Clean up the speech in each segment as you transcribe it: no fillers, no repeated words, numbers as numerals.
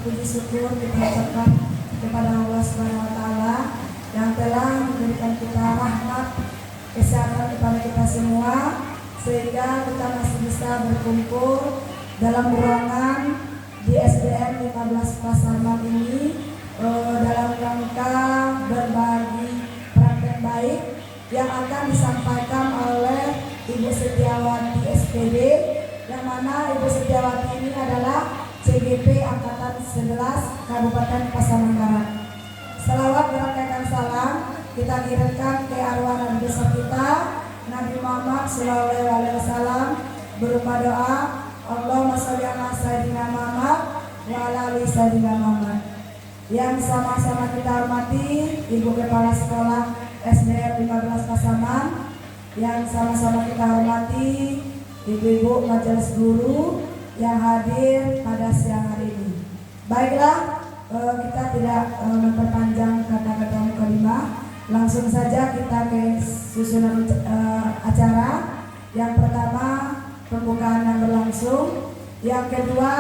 puji syukur kita ucapkan kepada Allah Subhanahu wa taala yang telah memberikan kita rahmat kesehatan kepada kita semua sehingga kita masih bisa berkumpul dalam ruangan di SDN 15 Pasaman ini dalam rangka berbagi praktek baik yang akan disampaikan oleh Ibu Setiawati SPD, yang mana Ibu Setiawati ini adalah CGP Angkatan 11 Kabupaten Pasaman Barat. Selawat berangkaikan salam kita kirimkan ke arwah Nabi besar kita Nabi Muhammad SAW berupa doa Allahumma sholli ala sayyidina Muhammad wa ala ali sayyidina Muhammad. Yang sama-sama kita hormati Ibu Kepala Sekolah SDN 15 Pasaman, yang sama-sama kita hormati ibu-ibu majelis guru yang hadir pada siang hari ini. Baiklah, kita tidak memperpanjang kata-kata mukadimah, langsung saja kita ke susunan acara. Yang pertama, pembukaan yang berlangsung. Yang kedua,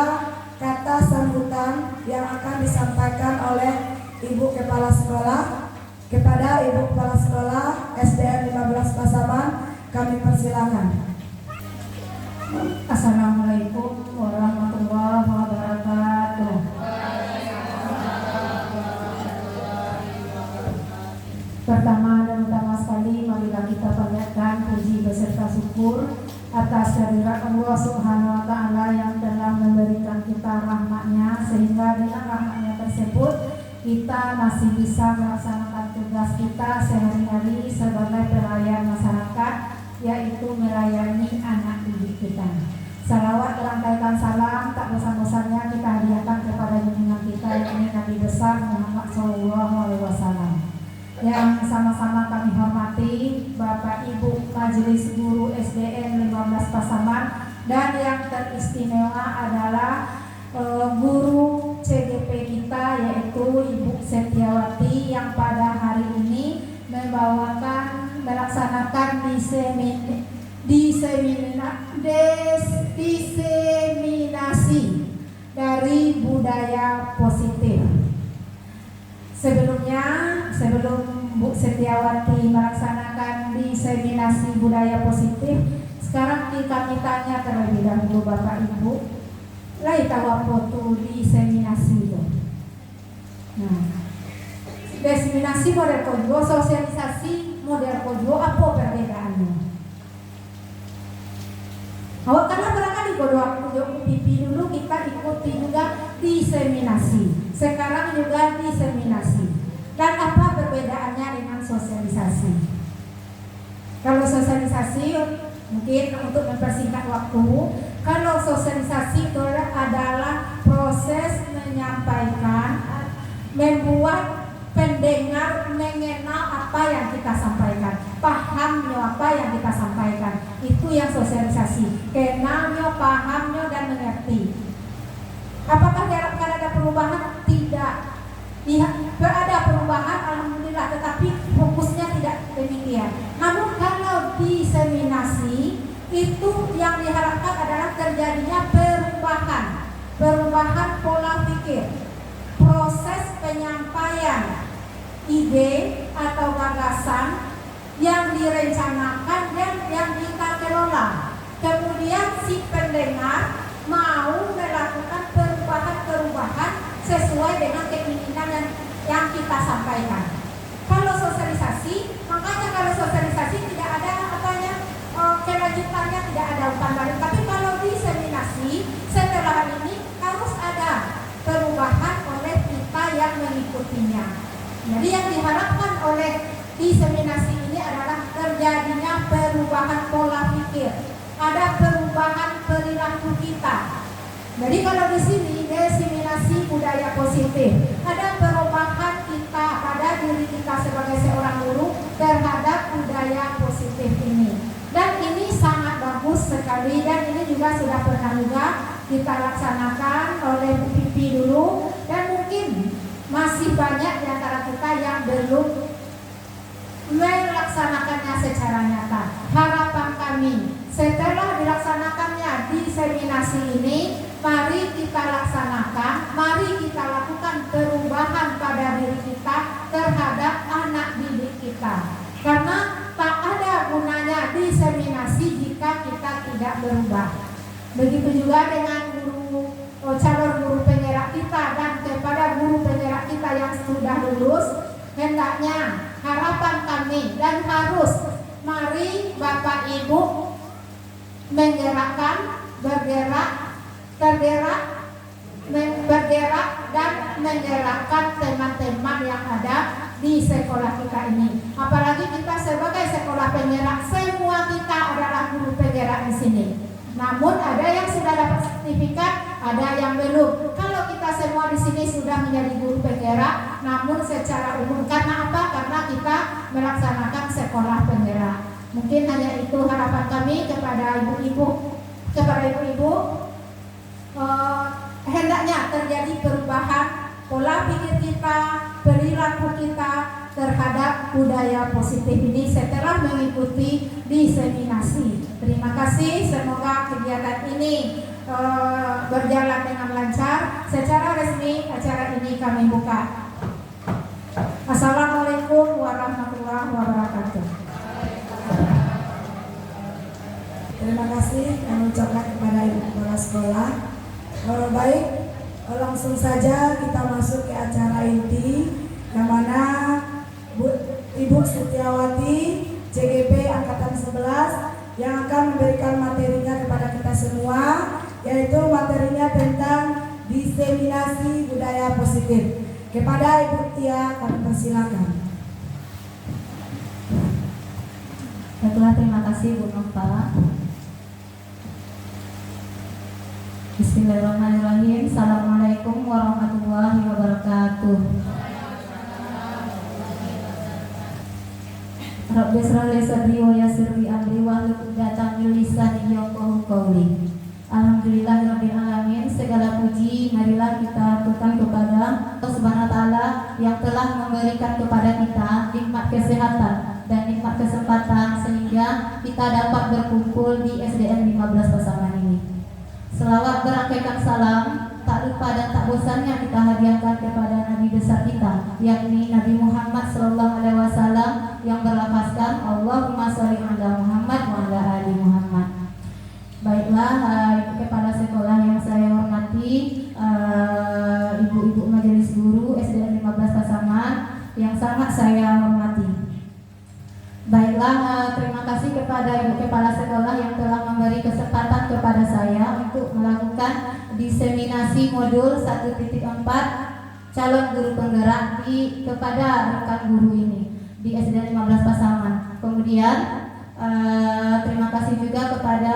kata sambutan yang akan disampaikan oleh Ibu Kepala Sekolah. Kepada Ibu Kepala Sekolah SDN 15 Pasaman, kami persilakan. Assalamualaikum warahmatullahi wabarakatuh. Pertama dan utama sekali, marilah kita panjatkan puji beserta syukur atas kehadirat Allah Subhanahu wa taala yang telah memberikan kita rahmat-Nya, sehingga dengan rahmat-Nya tersebut kita masih bisa melaksanakan tugas kita sehari-hari sebagai pelayan masyarakat, yaitu melayani anak didik kita. Salawat berangkaikan salam tak bosan-bosannya kita hadiahkan kepada junjungan kita, yakni Nabi besar Muhammad SAW. Yang sama-sama kami hormati Bapak Ibu Majelis Guru SDN 15 Pasaman, dan yang teristimewa adalah guru CGP kita, yaitu Ibu Setiawati, yang pada hari ini melaksanakan diseminasi dari budaya positif. Sebelum Bu Setiawati melaksanakan diseminasi budaya positif, sekarang kita tanya terlebih dahulu Bapak Ibu, lai tahu apa tuh diseminasi itu. Nah, diseminasi model kojo, sosialisasi model kojo, apa perbedaannya? Awak karena barangkali kojo pipi dulu kita ikuti juga diseminasi. Sekarang juga diseminasi. Dan apa perbedaannya dengan sosialisasi? Kalau sosialisasi mungkin untuk mempersingkat waktu, kalau sosialisasi itu adalah proses menyampaikan, membuat pendengar mengenal apa yang kita sampaikan, pahamnya apa yang kita sampaikan. Itu yang sosialisasi, kenalnya, pahamnya, dan mengerti. Apakah diharapkan ada perubahan? Tidak. Ada perubahan, alhamdulillah, tetapi fokusnya tidak demikian. Namun kalau diseminasi, itu yang diharapkan adalah terjadinya perubahan pola pikir, proses penyampaian ide atau gagasan yang direncanakan dan yang kita kelola. Kemudian si pendengar mau melakukan perubahan sesuai dengan keinginan yang kita sampaikan. Kalau sosialisasi, makanya kalau sosialisasi tidak ada kelanjutannya, tidak ada umpan balik. Tapi kalau diseminasi, setelah ini harus ada perubahan oleh kita yang mengikutinya. Jadi yang diharapkan oleh diseminasi ini adalah terjadinya perubahan pola pikir, ada perubahan perilaku kita. Jadi kalau di sini diseminasi budaya positif, ada perubahan kita pada diri kita sebagai seorang guru terhadap budaya positif ini. Dan ini sangat bagus sekali, dan ini juga sudah pernah juga kita laksanakan oleh Bu Pipi dulu, dan mungkin masih banyak di antara kita yang belum melaksanakannya secara nyata. Harapan kami setelah dilaksanakannya diseminasi ini, mari kita laksanakan, mari kita melakukan perubahan pada diri kita terhadap anak didik kita. Karena tak ada gunanya diseminasi jika kita tidak berubah. Begitu juga dengan calon guru penggerak kita dan kepada guru penggerak kita yang sudah lulus, hendaknya harapan kami dan harus mari Bapak Ibu menggerakkan, bergerak dan menggerakkan teman-teman yang ada di sekolah kita ini. Apalagi kita sebagai sekolah penggerak, semua kita adalah guru penggerak di sini. Namun ada yang sudah dapat sertifikat, ada yang belum. Kalau kita semua di sini sudah menjadi guru penggerak, namun secara umum karena apa? Karena kita melaksanakan sekolah penggerak. Mungkin hanya itu harapan kami kepada ibu-ibu, hendaknya terjadi perubahan pola pikir kita, perilaku kita terhadap budaya positif ini setelah mengikuti diseminasi. Terima kasih, semoga kegiatan ini berjalan dengan lancar. Secara resmi acara ini kami buka. Assalamualaikum warahmatullahi wabarakatuh. Terima kasih kami ucapkan kepada Ibu Kepala Sekolah. Baik, langsung saja kita masuk ke acara inti, yang mana Ibu Setiawati CGP Angkatan 11 yang akan memberikan materinya kepada kita semua, yaitu materinya tentang diseminasi budaya positif. Kepada Ibu Tia kami persilakan. Baiklah, terima kasih Bu Nova. Bismillahirrahmanirrahim. Assalamualaikum warahmatullahi wabarakatuh. Rabbi shrah li sadri wa yassir li amri wahlul 'uqdatam min lisani yafqahu qawli. Alhamdulillahirabbil alamin. Segala puji marilah kita aturkan kepada Allah Subhanahu wa taala yang telah memberikan kepada kita nikmat kesehatan dan nikmat kesempatan sehingga kita dapat berkumpul di SDN 15 Pasaman ini. Selawat berangkaikan salam tak lupa dan tak bosannya kita hadiahkan kepada Nabi besar kita, yakni Nabi Muhammad SAW yang berlafazkan Allahumma sholli ala Muhammad wa ala ali Muhammad. Baiklah, Ibu Kepala Sekolah yang saya hormati, Ibu-ibu Majelis Guru SDN 15 Pasaman yang sangat saya hormati. Baiklah, terima kasih kepada Ibu Kepala Sekolah yang telah memberi kesempatan kepada saya untuk melakukan diseminasi modul 1.4 calon guru penggerak kepada rekan guru ini di SDN 15 Pasaman. Kemudian terima kasih juga kepada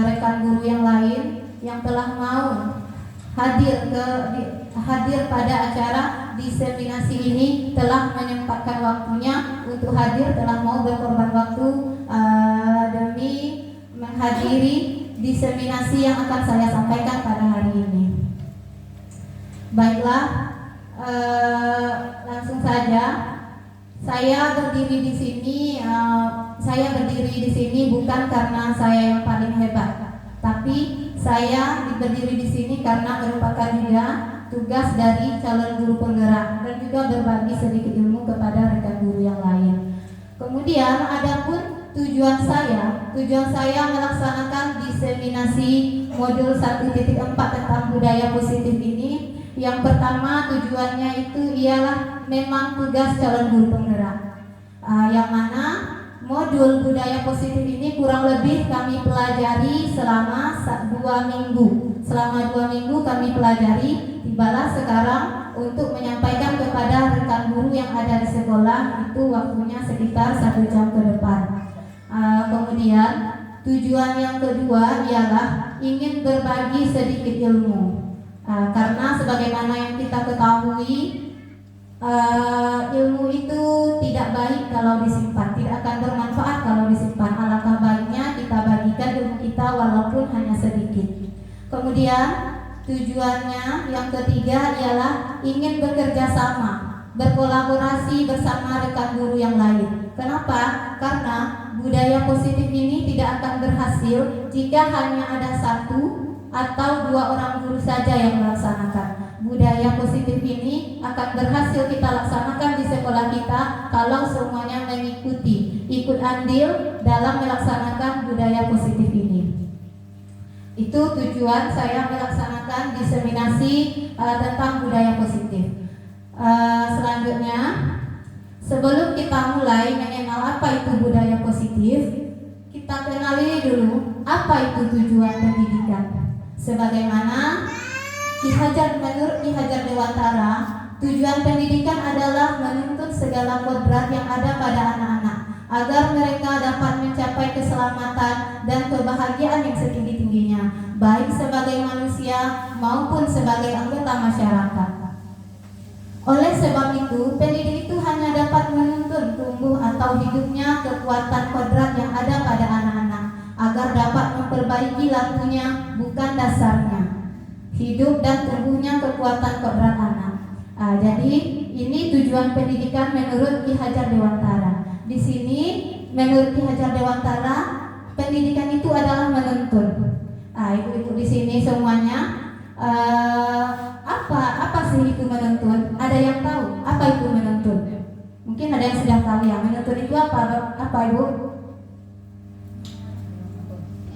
rekan guru yang lain yang telah mau hadir pada acara diseminasi ini, telah menyempatkan waktunya untuk hadir, telah mau berkorban waktu demi menghadiri diseminasi yang akan saya sampaikan pada hari ini. Baiklah, langsung saja. Saya berdiri di sini bukan karena saya yang paling hebat, tapi saya berdiri di sini karena merupakan juga tugas dari calon guru penggerak dan juga berbagi sedikit ilmu kepada rekan guru yang lain. Kemudian adapun tujuan saya melaksanakan diseminasi modul 1.4 tentang budaya positif ini. Yang pertama, tujuannya itu ialah memang tugas calon guru penggerak, yang mana modul budaya positif ini kurang lebih kami pelajari selama 2 minggu. Selama 2 minggu kami pelajari, tibalah sekarang untuk menyampaikan kepada rekan guru yang ada di sekolah, itu waktunya sekitar 1 jam ke depan. Kemudian tujuan yang kedua ialah ingin berbagi sedikit ilmu. Karena sebagaimana yang kita ketahui, ilmu itu tidak baik kalau disimpan, tidak akan bermanfaat kalau disimpan. Alangkah baiknya kita bagikan ilmu kita walaupun hanya sedikit. Kemudian tujuannya yang ketiga ialah ingin bekerja sama, berkolaborasi bersama rekan guru yang lain. Kenapa? Karena budaya positif ini tidak akan berhasil jika hanya ada 1 atau 2 orang guru saja yang melaksanakan. budaya positif ini akan berhasil kita laksanakan di sekolah kita kalau semuanya mengikuti, ikut andil dalam melaksanakan budaya positif ini. Itu tujuan saya melaksanakan diseminasi tentang budaya positif. Selanjutnya, sebelum kita mulai mengenal apa itu budaya positif, kita kenali dulu apa itu tujuan pendidikan. Sebagaimana menurut Ki Hajar Dewantara, tujuan pendidikan adalah menuntut segala kodrat yang ada pada anak-anak agar mereka dapat mencapai keselamatan dan kebahagiaan yang setinggi-tingginya, baik sebagai manusia maupun sebagai anggota masyarakat. Oleh sebab itu, pendidik itu hanya dapat menuntun tumbuh atau hidupnya kekuatan kodrat yang ada pada anak-anak agar dapat memperbaiki lakunya, bukan dasarnya. Hidup dan tumbuhnya kekuatan kodrat anak. Jadi ini tujuan pendidikan menurut Ki Hajar Dewantara. Di sini menurut Ki Hajar Dewantara, pendidikan itu adalah menuntun. Ibu-ibu di sini semuanya, apa sih itu menuntun? Ada yang tahu apa itu menuntun? Mungkin ada yang sudah tahu ya. Menuntun itu apa Ibu?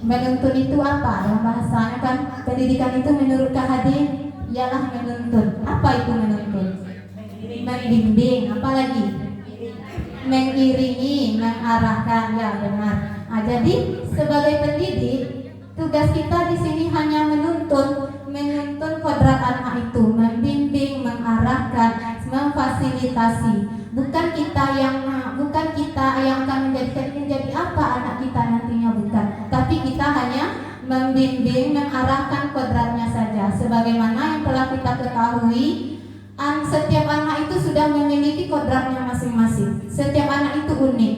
Menuntun itu apa? Dalam bahasanya kan pendidikan itu menurut KHD ialah menuntun. Apa itu menuntun? Membimbing, apalagi? Mengiringi, mengarahkan, ya benar. Jadi sebagai pendidik, tugas kita di sini hanya menuntun kodrat anak itu, membimbing, mengarahkan, memfasilitasi. Bukan kita yang akan menjadi apa anak kita nantinya, bukan. Tapi kita hanya membimbing, mengarahkan kodratnya saja. Sebagaimana yang telah kita ketahui, setiap anak itu sudah memiliki kodratnya masing-masing. Setiap anak itu unik.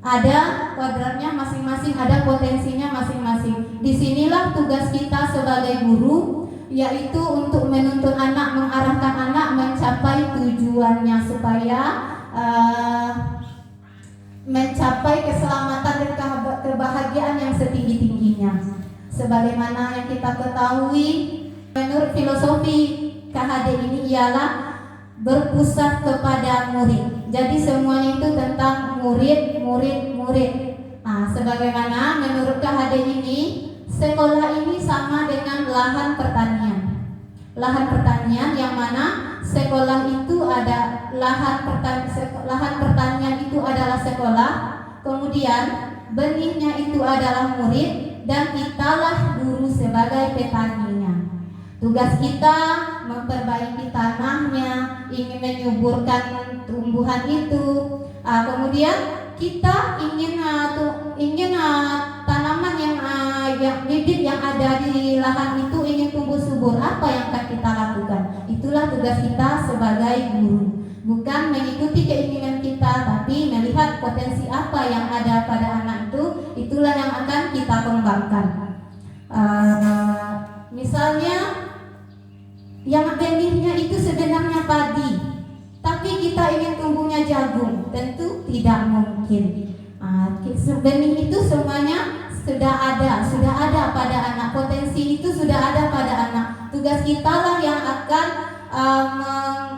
Ada kodratnya masing-masing, ada potensinya masing-masing. Disinilah tugas kita sebagai guru, yaitu untuk menuntun anak, mengarahkan anak mencapai tujuannya supaya mencapai keselamatan dan kebahagiaan yang setinggi-tingginya. Sebagaimana yang kita ketahui, menurut filosofi KHD ini ialah berpusat kepada murid. Jadi semuanya itu tentang murid. Sebagaimana menurut KHD ini, sekolah ini sama dengan lahan pertanian. Lahan pertanian yang mana sekolah itu ada lahan pertanian itu adalah sekolah, kemudian benihnya itu adalah murid, dan kitalah guru sebagai petaninya. Tugas kita memperbaiki tanahnya, ingin menyuburkan tumbuhan itu. Kemudian kita ingin tanaman yang bibit yang ada di lahan itu ingin tumbuh subur. Apa yang akan kita lakukan? Itulah tugas kita sebagai guru. Bukan mengikuti keinginan kita, tapi melihat potensi apa yang ada pada anak itu. Itulah yang akan kita kembangkan. Misalnya yang benihnya itu sebenarnya padi, tapi kita ingin tumbuhnya jagung, tentu tidak mungkin. Benih itu semuanya sudah ada pada anak, potensi itu sudah ada pada anak. Tugas kita lah yang akan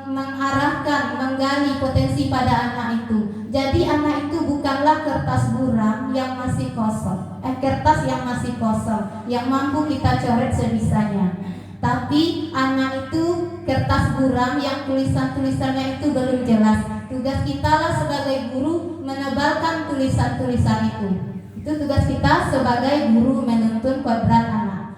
mengarahkan, menggali potensi pada anak itu. Jadi anak itu bukanlah kertas buram yang masih kosong, kertas yang masih kosong, yang mampu kita coret sebisanya. Tapi anak itu kertas buram yang tulisan-tulisannya itu belum jelas. Tugas kita lah sebagai guru menebalkan tulisan-tulisan itu. Itu tugas kita sebagai guru menuntun kodrat anak.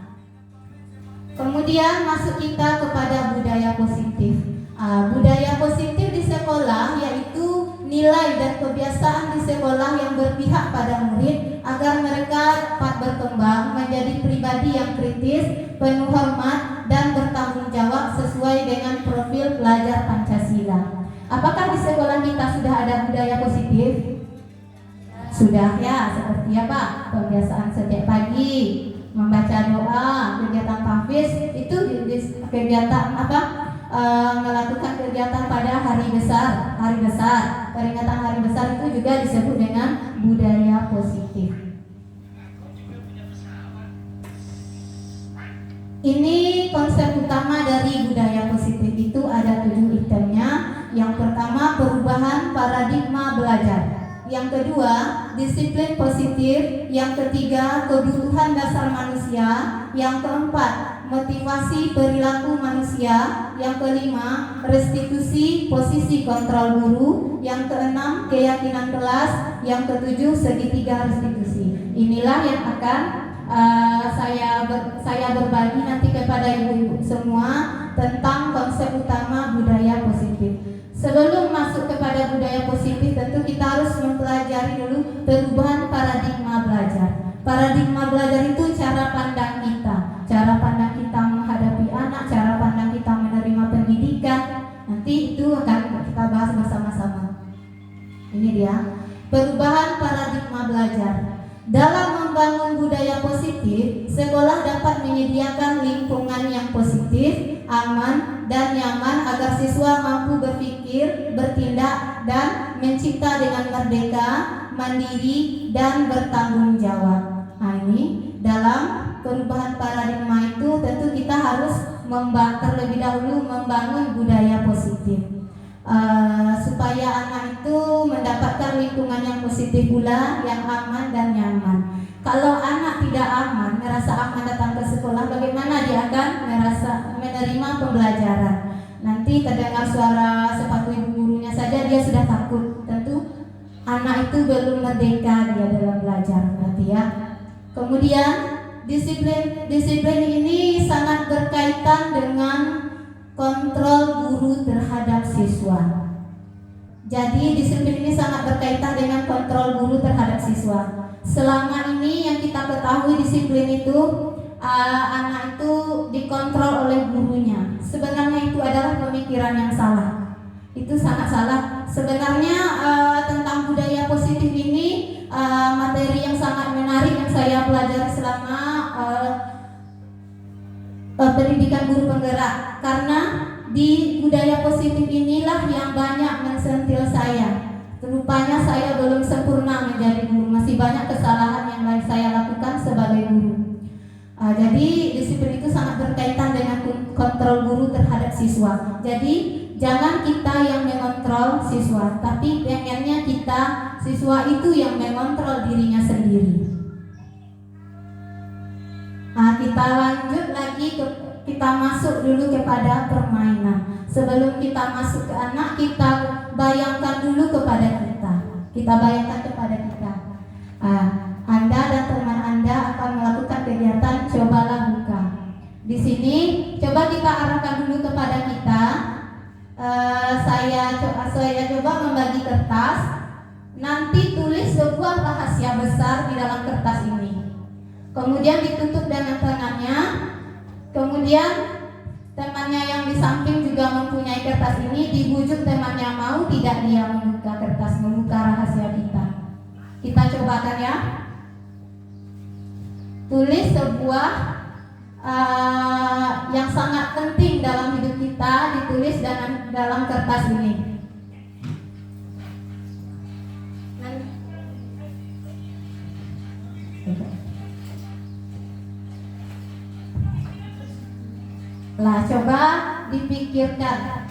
Kemudian masuk kita kepada budaya positif. Budaya positif di sekolah yaitu nilai dan kebiasaan di sekolah yang berpihak pada murid agar mereka dapat berkembang menjadi pribadi yang kritis, penuh hormat, dan bertanggung jawab sesuai dengan profil pelajar Pancasila. Apakah di sekolah kita sudah ada budaya positif? Sudah ya, seperti apa? Pembiasaan setiap pagi, membaca doa, kegiatan tahfiz, itu kegiatan apa? Melakukan kegiatan pada hari besar, peringatan hari besar itu juga disebut dengan budaya positif. Ini konsep utama dari budaya positif paradigma belajar. Yang kedua, disiplin positif. Yang ketiga, kebutuhan dasar manusia. Yang keempat, motivasi perilaku manusia. Yang kelima, restitusi posisi kontrol guru. Yang keenam, keyakinan kelas. Yang ketujuh, segitiga restitusi. Inilah yang akan saya berbagi nanti kepada ibu-ibu semua tentang konsep utama budaya positif. Sebelum masuk kepada budaya positif, tentu kita harus mempelajari dulu perubahan paradigma belajar. Paradigma belajar itu cara pandang kita menghadapi anak, cara pandang kita menerima pendidikan. Nanti itu akan kita bahas bersama-sama. Ini dia perubahan paradigma belajar. Dalam membangun budaya positif, sekolah dapat menyediakan lingkungan yang positif, aman, dan nyaman agar siswa mampu berpikir, bertindak, dan mencipta dengan merdeka, mandiri, dan bertanggung jawab. Nah, ini dalam perubahan paradigma itu tentu kita harus terlebih dahulu membangun budaya positif. Supaya anak itu mendapatkan lingkungan yang positif pula, yang aman dan nyaman. Kalau anak tidak aman, merasa aman datang ke sekolah, bagaimana dia akan menerima pembelajaran? Nanti terdengar suara sepatu ibu gurunya saja dia sudah takut. Tentu anak itu belum merdeka dia dalam belajar, berarti ya. Kemudian disiplin ini sangat berkaitan dengan kontrol guru terhadap siswa. Jadi disiplin ini sangat berkaitan dengan kontrol guru terhadap siswa. Selama ini yang kita ketahui disiplin itu anak itu dikontrol oleh gurunya. Sebenarnya itu adalah pemikiran yang salah. Itu sangat salah. Sebenarnya tentang budaya positif ini materi yang sangat menarik yang saya pelajari selama pendidikan guru penggerak, karena di budaya positif inilah yang banyak mensentil saya. Rupanya saya belum sempurna menjadi guru, masih banyak kesalahan yang lain saya lakukan sebagai guru. Jadi disiplin itu sangat berkaitan dengan kontrol guru terhadap siswa. Jadi jangan kita yang mengontrol siswa, tapi pengennya kita siswa itu yang mengontrol dirinya sendiri. Kita lanjut lagi kita masuk dulu kepada permainan. Sebelum kita masuk ke anak, kita bayangkan dulu kepada kita. Kita bayangkan kepada kita. Anda dan teman Anda akan melakukan kegiatan cobalah buka. Di sini coba kita arahkan dulu kepada kita. Saya coba membagi kertas. Nanti tulis sebuah rahasia besar di dalam kertas ini. Kemudian ditutup dengan tangannya. Kemudian temannya yang di samping juga mempunyai kertas ini, dibujuk temannya mau tidak dia membuka kertas, membuka rahasia kita. Kita cobakan ya. Tulis sebuah yang sangat penting dalam hidup kita, ditulis dalam kertas ini. Lah coba dipikirkan.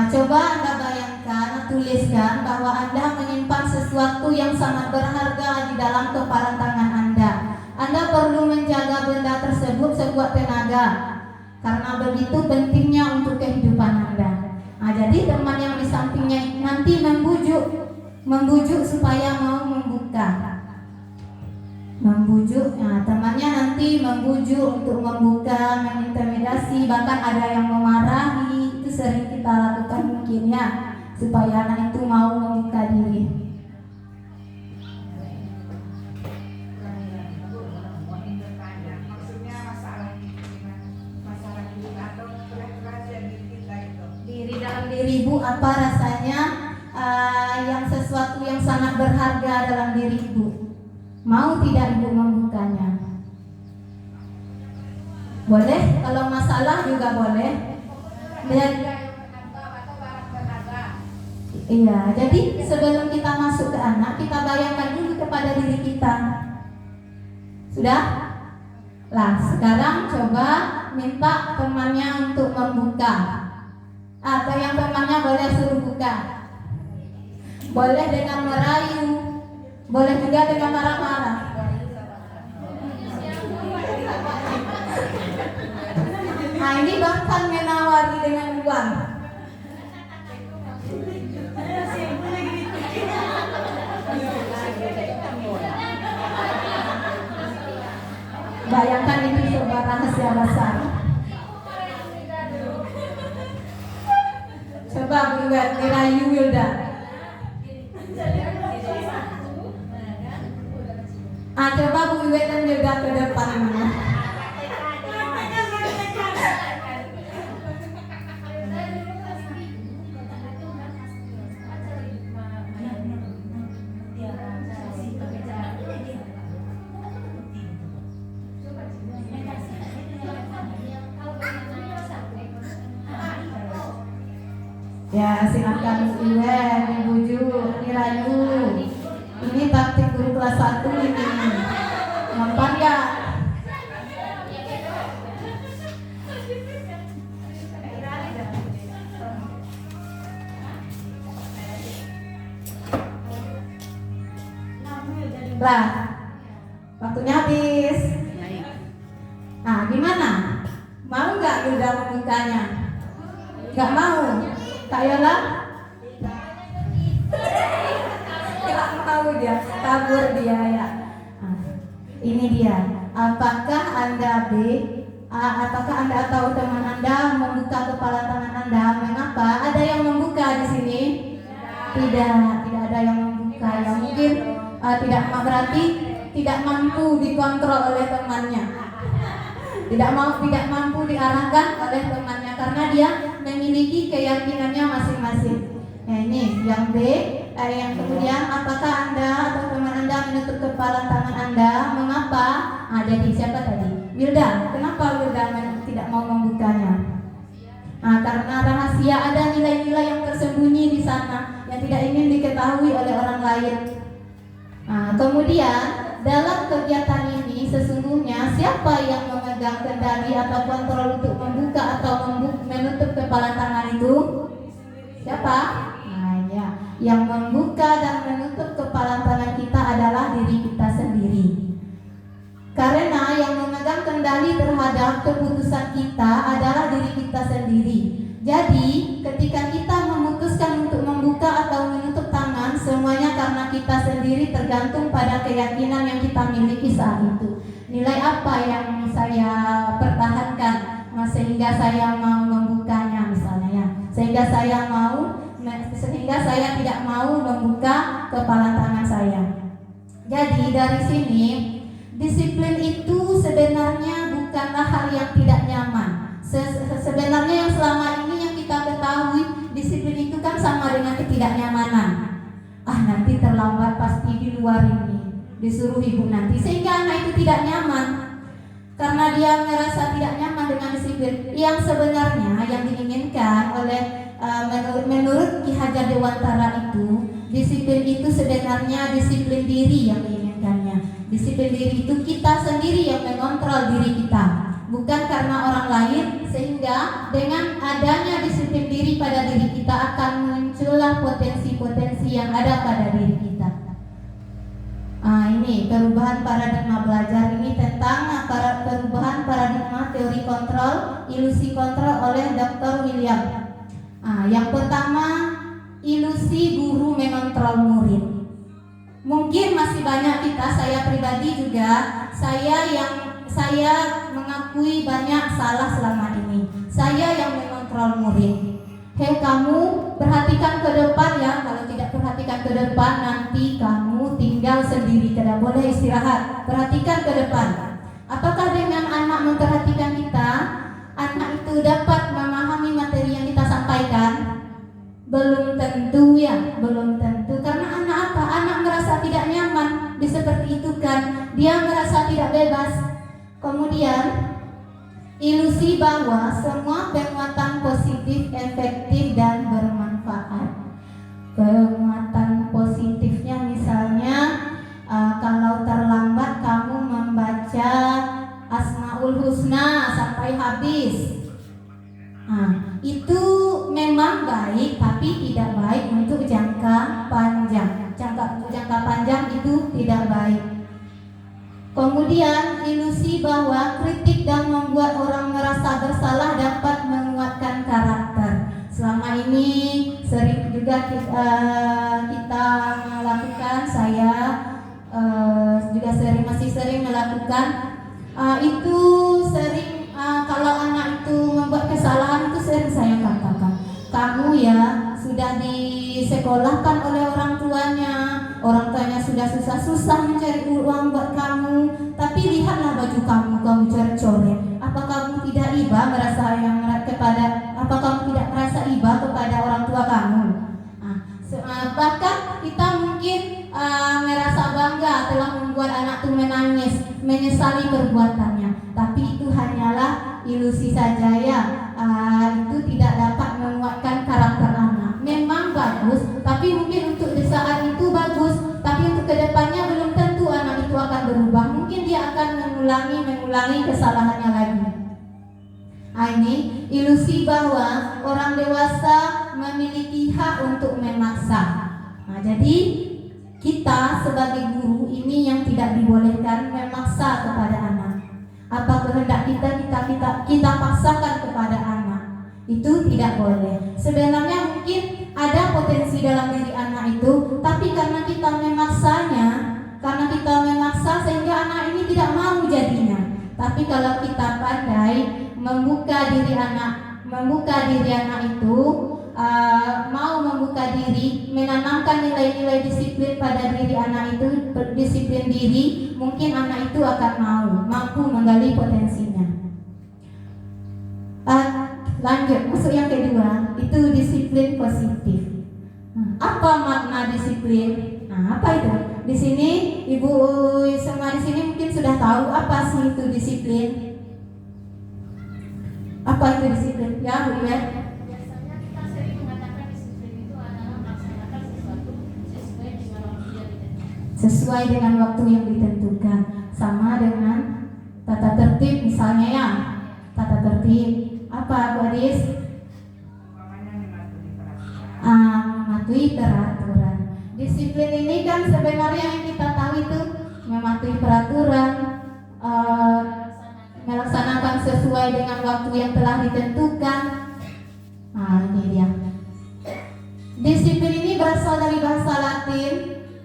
Coba Anda bayangkan, tuliskan bahwa Anda menyimpan sesuatu yang sangat berharga di dalam kepalan tangan Anda. Anda perlu menjaga benda tersebut sekuat tenaga, karena begitu pentingnya untuk kehidupan Anda. Jadi teman yang di sampingnya nanti membujuk supaya mau membuka. Temannya nanti membujuk untuk membuka, mengintimidasi, bahkan ada yang memarahi. Itu sering kita lakukan mungkin ya, supaya anak itu mau membuka diri. Dalam diri ibu apa rasanya yang sesuatu yang sangat berharga dalam diri ibu? Mau tidak ibu membukanya? Boleh, kalau masalah juga boleh. Iya, jadi sebelum kita masuk ke anak, kita bayangkan dulu kepada diri kita. Sudah? Lah, sekarang coba minta temannya untuk membuka. Atau yang temannya boleh suruh buka. Boleh dengan merayu, boleh juga dengan marah-marah. Nah ini bahkan menawari dengan uang. Bayangkan itu sebuah rahasia besar. Coba Bu Iwet dirayu Wilda. Coba Bu Iwet dan Wilda ke depan. Ya silakan Bu Iwet, dibujuk, dirayu. Ini taktik guru kelas 1 ini. Mempan ya. Lah, waktunya habis. Nah, gimana? Mau nggak Yuda membukanya? Nggak mau. Kak Yola? Nggak mau dia, kabur dia ya. Nah, ini dia. Apakah Anda apakah Anda atau teman Anda membuka kepala tangan Anda? Mengapa? Ada yang membuka di sini? Tidak ada yang membuka. Ya mungkin tidak berarti tidak mampu dikontrol oleh temannya. Tidak mampu diarahkan oleh temannya karena dia memiliki keyakinannya masing-masing. Nah ini yang B. Yang kemudian apakah Anda atau teman Anda menutup kepala tangan Anda? Mengapa? Jadi siapa tadi? Wilda. Kenapa Wilda tidak mau membukanya? Karena rahasia, ada nilai-nilai yang tersembunyi di sana yang tidak ingin diketahui oleh orang lain. Kemudian dalam kegiatan ini sesungguhnya siapa yang memegang kendali atau kontrol untuk membuka atau menutup kepala tangan itu? Siapa? Ya, yang membuka dan menutup kepala tangan kita adalah diri kita sendiri. Karena yang memegang kendali terhadap keputusan kita adalah diri kita sendiri. Jadi, ketika kita memutuskan untuk membuka atau menutup tangan, semuanya karena kita sendiri, tergantung pada keyakinan yang kita miliki saat itu. Nilai apa yang saya pertahankan sehingga saya mau membukanya misalnya ya. Sehingga saya tidak mau membuka kepala tangan saya. Jadi dari sini disiplin itu sebenarnya bukanlah hal yang tidak nyaman. Sebenarnya yang selama ini yang kita ketahui, disiplin itu kan sama dengan ketidaknyamanan. Nanti terlambat pasti di luar ini, disuruh ibu nanti, sehingga anak itu tidak nyaman karena dia merasa tidak nyaman dengan disiplin. Yang sebenarnya yang diinginkan oleh menurut Ki Hajar Dewantara itu, disiplin itu sebenarnya disiplin diri yang diinginkannya. Disiplin diri itu kita sendiri yang mengontrol diri kita, bukan karena orang lain. Sehingga dengan adanya disiplin diri pada diri kita akan muncullah potensi-potensi yang ada pada diri kita. Ini perubahan paradigma belajar ini tentang perubahan paradigma teori kontrol, ilusi kontrol oleh Dr. William. Yang pertama, ilusi guru mengontrol murid. Mungkin masih banyak kita, saya pribadi juga, saya mengakui banyak salah selama ini. Saya yang mengontrol murid. Hei kamu, perhatikan ke depan ya. Kalau tidak perhatikan ke depan, nanti kamu tinggal sendiri, tidak boleh istirahat. Perhatikan ke depan. Apakah dengan anak memperhatikan kita, anak itu dapat memahami materi yang kita sampaikan? Belum tentu ya, belum tentu. Karena anak apa? Anak merasa tidak nyaman seperti itu kan. Dia merasa tidak bebas. Kemudian ilusi bahwa semua penguatan positif, efektif dan bermanfaat. Penguatan positifnya misalnya kalau terlambat kamu membaca Asmaul Husna sampai habis. Itu memang anak itu tidak baik. Kemudian ilusi bahwa kritik dan membuat orang merasa bersalah dapat menguatkan karakter. Selama ini sering juga kita melakukan, saya juga masih sering melakukan itu sering kalau anak itu membuat kesalahan itu sering saya katakan, kamu ya sudah disekolahkan oleh orang tuanya sudah susah-susah mencari uang buat kamu, tapi lihatlah baju kamu coret-coret. Apa kamu tidak iba apa kamu tidak merasa iba kepada orang tua kamu? Bahkan kita mungkin merasa bangga telah membuat anak itu menangis, menyesali perbuatannya, tapi itu hanyalah ilusi saja ya. Itu tidak dapat menguatkan karakter anak. Memang bagus, tapi mungkin untuk di saat itu bagus, tapi untuk kedepannya belum tentu anak itu akan berubah. Mungkin dia akan mengulangi kesalahannya lagi. Ini ilusi bahwa orang dewasa memiliki hak untuk memaksa. Jadi kita sebagai guru ini yang tidak dibolehkan memaksa kepada anak. Apa kehendak kita paksakan kepada anak, itu tidak boleh. Sebenarnya mungkin ada potensi dalam diri anak itu, tapi karena kita memaksa sehingga anak ini tidak mau jadinya. Tapi kalau kita pandai membuka diri anak itu, mau membuka diri, menanamkan nilai-nilai disiplin pada diri anak itu, disiplin diri, mungkin anak itu akan mampu menggali potensinya. Lanjut, masuk yang kedua, itu disiplin positif. Apa makna disiplin? Apa itu? Di sini ibu semua di sini mungkin sudah tahu apa sih itu disiplin. Apa itu disiplin? Ya, Bu Iwen. Biasanya kita sering mengatakan disiplin itu adalah melaksanakan sesuatu sesuai dengan waktu yang ditentukan. Sama dengan tata tertib misalnya ya. Tata tertib apa Bu Adis? Mematuhi peraturan. Disiplin ini kan sebenarnya yang kita tahu itu mematuhi peraturan, melaksanakan sesuai dengan waktu yang telah ditentukan. Ini dia. Disiplin ini berasal dari bahasa Latin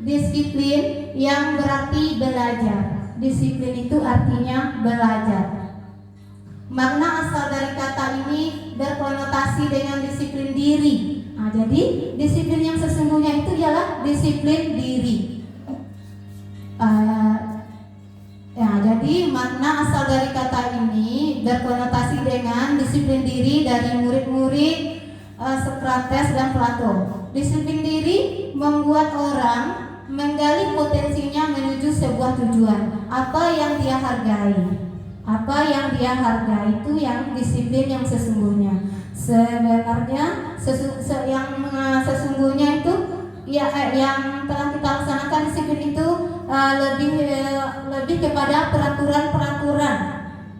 disiplin yang berarti belajar. Disiplin itu artinya belajar. Makna asal dari kata ini berkonotasi dengan disiplin diri. Jadi disiplin yang sesungguhnya itu ialah disiplin diri. Jadi makna asal dari kata ini berkonotasi dengan disiplin diri dari murid-murid Sokrates dan Plato. Disiplin diri membuat orang menggali potensinya menuju sebuah tujuan. Apa yang dia hargai itu yang disiplin yang sesungguhnya. Sebenarnya yang sesungguhnya itu ya yang telah kita laksanakan disiplin itu lebih kepada peraturan-peraturan.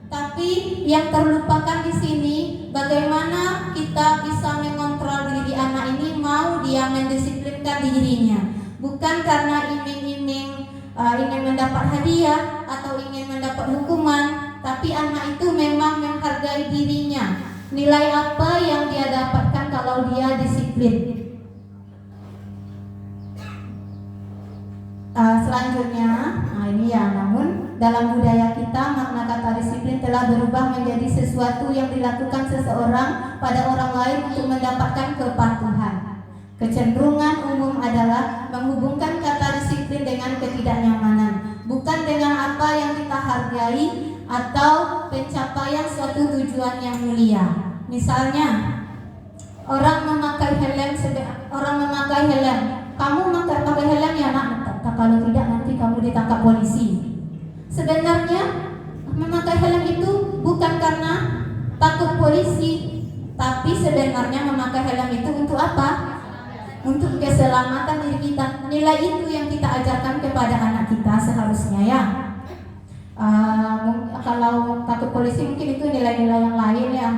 Tapi yang terlupakan di sini bagaimana kita bisa mengontrol diri anak ini mau dia mendisiplinkan dirinya. Bukan karena ingin mendapat hadiah atau ingin mendapat hukuman, tapi anak itu memang menghargai dirinya. Nilai apa yang dia dapatkan kalau dia disiplin? Selanjutnya, ini ya, namun dalam budaya kita makna kata disiplin telah berubah menjadi sesuatu yang dilakukan seseorang pada orang lain untuk mendapatkan kepatuhan. Kecenderungan umum adalah menghubungkan kata disiplin dengan ketidaknyamanan, bukan dengan apa yang kita hargai atau pencapaian suatu tujuan yang mulia. Misalnya, orang memakai helm, kamu pakai helm ya nak? Kalau tidak nanti kamu ditangkap polisi. Sebenarnya memakai helm itu bukan karena takut polisi, tapi sebenarnya memakai helm itu untuk apa? Untuk keselamatan diri kita. Nilai itu yang kita ajarkan kepada anak kita seharusnya ya. Kalau takut polisi mungkin itu nilai-nilai yang lain ya.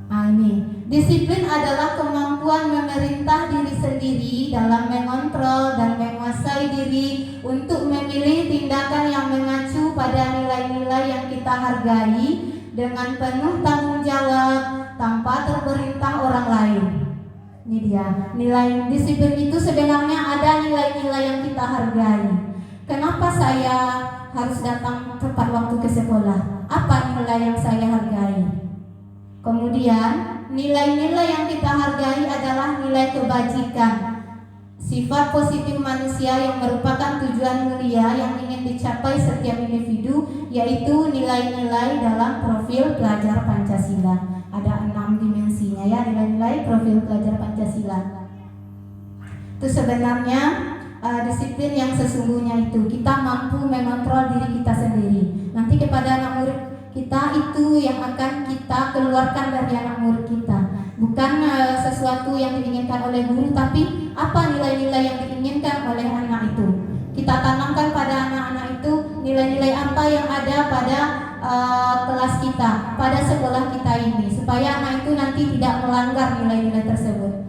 Ini Disiplin adalah kemampuan memerintah diri sendiri dalam mengontrol dan menguasai diri untuk memilih tindakan yang mengacu pada nilai-nilai yang kita hargai dengan penuh tanggung jawab tanpa terperintah orang lain. Ini dia, nilai disiplin itu sebenarnya ada nilai-nilai yang kita hargai. Kenapa saya harus datang tepat waktu ke sekolah? Apa nilai yang saya hargai? Kemudian nilai-nilai yang kita hargai adalah nilai kebajikan, sifat positif manusia yang merupakan tujuan mulia yang ingin dicapai setiap individu, yaitu nilai-nilai dalam profil pelajar Pancasila. Ada 6 dimensinya ya, nilai-nilai profil pelajar Pancasila. Itu sebenarnya disiplin yang sesungguhnya itu kita mampu mengontrol diri kita sendiri. Nanti kepada anak murid kita itu yang akan kita keluarkan dari anak murid kita, bukan sesuatu yang diinginkan oleh guru, tapi apa nilai-nilai yang diinginkan oleh anak itu. Kita tanamkan pada anak-anak itu nilai-nilai apa yang ada pada kelas kita, pada sekolah kita ini, supaya anak itu nanti tidak melanggar nilai-nilai tersebut.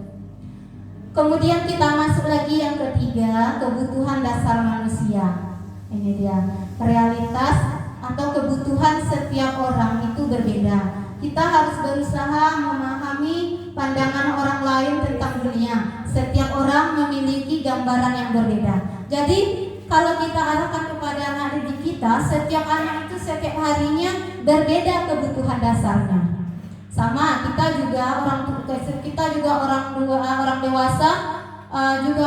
Kemudian kita masuk lagi yang ketiga, kebutuhan dasar manusia. Ini dia, realitas atau kebutuhan setiap orang itu berbeda. Kita harus berusaha memahami pandangan orang lain tentang dunia. Setiap orang memiliki gambaran yang berbeda. Jadi kalau kita arahkan kepada anak didik kita, setiap anak itu setiap harinya berbeda kebutuhan dasarnya. Sama kita juga orang dewasa juga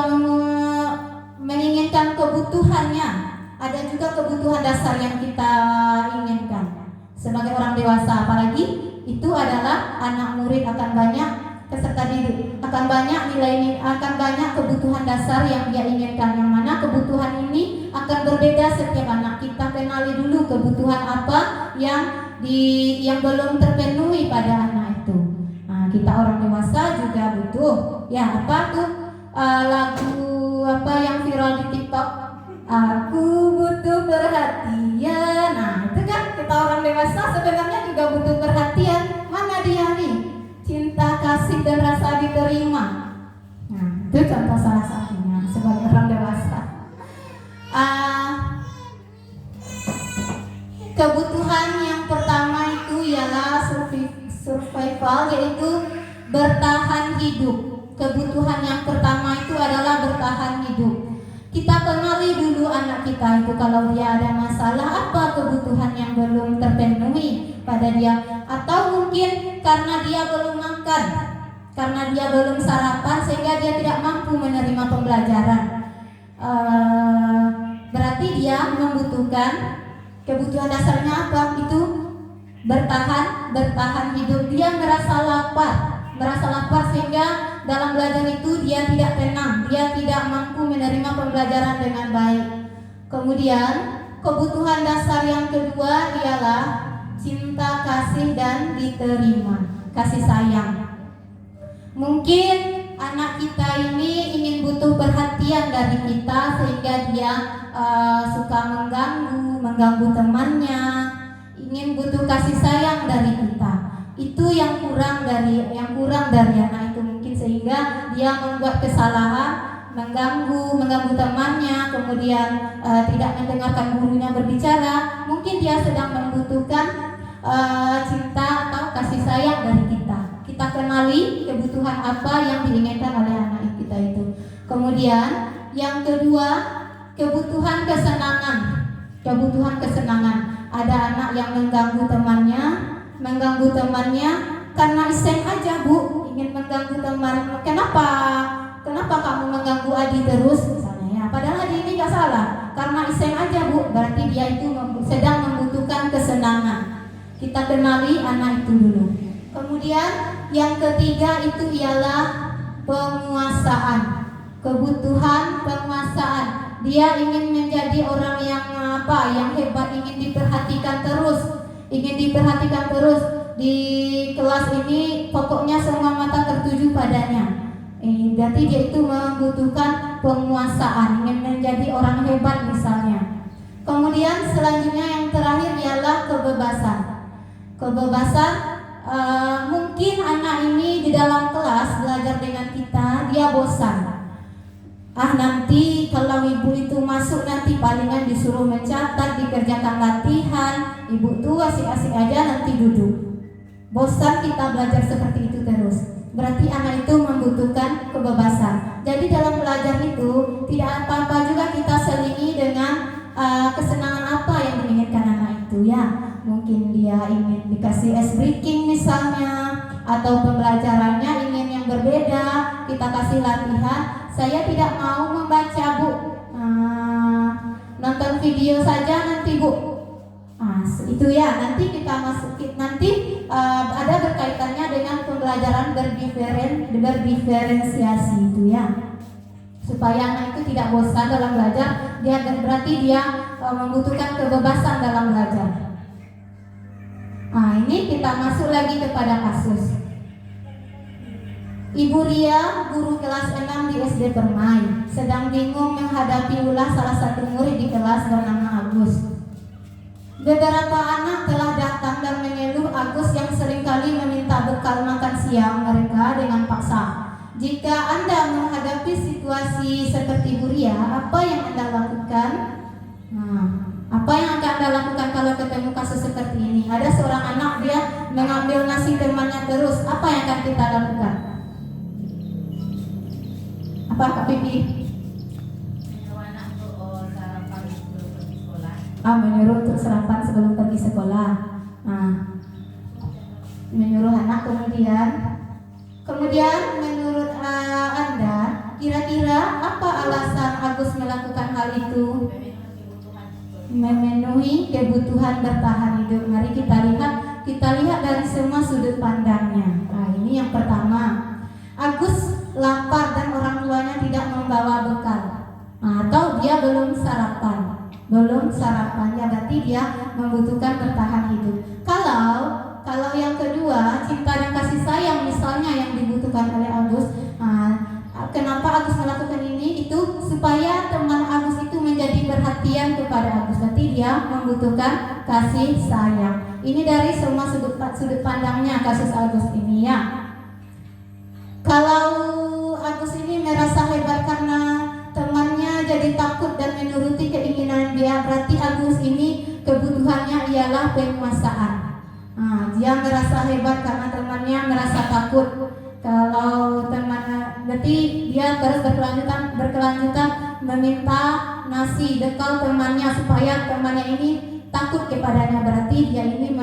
menginginkan kebutuhannya. Ada juga kebutuhan dasar yang kita inginkan sebagai orang dewasa, apalagi itu adalah anak murid, akan banyak peserta didik, akan banyak nilai, akan banyak kebutuhan dasar yang dia inginkan, yang mana kebutuhan ini akan berbeda setiap anak. Kita kenali dulu kebutuhan apa yang belum terpenuhi pada anak itu. Nah, kita orang dewasa juga butuh ya apa tuh lagu apa yang viral di TikTok, aku butuh perhatian. Nah itu kan kita orang dewasa sebenarnya juga butuh perhatian. Mana dia nih, cinta, kasih, dan rasa diterima. Nah itu contoh salah satunya sebagai orang dewasa. Kebutuhan yang pertama itu ialah survival, yaitu bertahan hidup. Kebutuhan yang pertama itu adalah bertahan hidup. Kita kenali dulu anak kita itu, kalau dia ada masalah, apa kebutuhan yang belum terpenuhi pada dia, atau mungkin karena dia belum makan, karena dia belum sarapan sehingga dia tidak mampu menerima pembelajaran. Berarti dia membutuhkan kebutuhan dasarnya apa? Itu bertahan hidup. Dia merasa lapar sehingga dalam belajar itu dia tidak tenang, dia tidak mampu menerima pembelajaran dengan baik. Kemudian kebutuhan dasar yang kedua ialah cinta, kasih, dan diterima, kasih sayang. Mungkin anak kita ini ingin butuh perhatian dari kita sehingga dia suka mengganggu temannya, ingin butuh kasih sayang dari kita. Itu yang kurang dari anak itu mungkin, sehingga dia membuat kesalahan, mengganggu temannya, kemudian tidak mendengarkan gurunya berbicara. Mungkin dia sedang membutuhkan cinta atau kasih sayang dari kita. Kita kenali kebutuhan apa yang diinginkan oleh anak kita itu. Kemudian yang kedua, kebutuhan kesenangan. Ada anak yang mengganggu temannya karena iseng aja, Bu, ingin mengganggu teman. Kenapa kamu mengganggu Adi terus misalnya ya, padahal Adi ini gak salah, karena iseng aja, Bu. Berarti dia itu sedang membutuhkan kesenangan. Kita kenali anak itu dulu. Kemudian yang ketiga itu ialah penguasaan. Kebutuhan penguasaan. Dia ingin menjadi orang yang hebat, ingin diperhatikan terus. Di kelas ini pokoknya semua mata tertuju padanya. Berarti dia itu membutuhkan penguasaan, ingin menjadi orang hebat misalnya. Kemudian selanjutnya yang terakhir ialah kebebasan. mungkin anak ini di dalam kelas belajar dengan kita, dia bosan. Nanti kalau ibu itu masuk nanti palingan disuruh mencatat, dikerjakan latihan, ibu tuh asik-asik aja nanti duduk. Bosan kita belajar seperti itu terus. Berarti anak itu membutuhkan kebebasan. Jadi dalam belajar itu tidak apa-apa juga kita selingi dengan kesenangan apa yang diinginkan anak itu ya. Mungkin dia ingin dikasih ice breaking misalnya, atau pembelajarannya ingin yang berbeda, kita kasih latihan. Saya tidak mau membaca bu, nonton video saja nanti bu. Itu ya, nanti kita masukin, nanti ada berkaitannya dengan pembelajaran berdiferensiasi itu ya, supaya anak itu tidak bosan dalam belajar. Dia berarti dia membutuhkan kebebasan dalam belajar. Ini kita masuk lagi kepada kasus. Ibu Ria, guru kelas 6 di SD Permai, sedang bingung menghadapi ulah salah satu murid di kelas bernama Agus. Beberapa anak telah datang dan mengeluh Agus yang seringkali meminta bekal makan siang mereka dengan paksa. Jika Anda menghadapi situasi seperti Ibu Ria, apa yang Anda lakukan? Apa yang akan Anda lakukan kalau ketemu kasus seperti ini? Ada seorang anak, dia mengambil nasi temannya terus. Apa yang akan kita lakukan? Apa Kak Pipi? Menyuruh untuk sarapan sebelum pergi sekolah. Menyuruh anak, kemudian menurut Anda, kira-kira apa alasan Agus melakukan hal itu? Memenuhi kebutuhan bertahan hidup. Mari kita lihat dari semua sudut pandangnya. Ini yang pertama. Agus lapar dan orang tuanya tidak membawa bekal, atau dia belum sarapan ya, berarti dia membutuhkan bertahan hidup. Kalau yang kedua, cinta dan kasih sayang misalnya yang dibutuhkan oleh Agus. Kenapa Agus melakukan ini? Itu supaya teman Agus itu menjadi perhatian kepada Agus, berarti dia membutuhkan kasih sayang. Ini dari semua sudut pandangnya kasus Agus ini ya. Kalau Agus ini merasa hebat karena temannya jadi takut dan menuruti keinginan dia, berarti Agus ini kebutuhannya ialah penguasaan. Dia merasa hebat karena temannya merasa takut. Kalau teman, berarti dia terus berkelanjutan meminta nasi bekal temannya supaya temannya ini takut kepadanya, berarti dia ini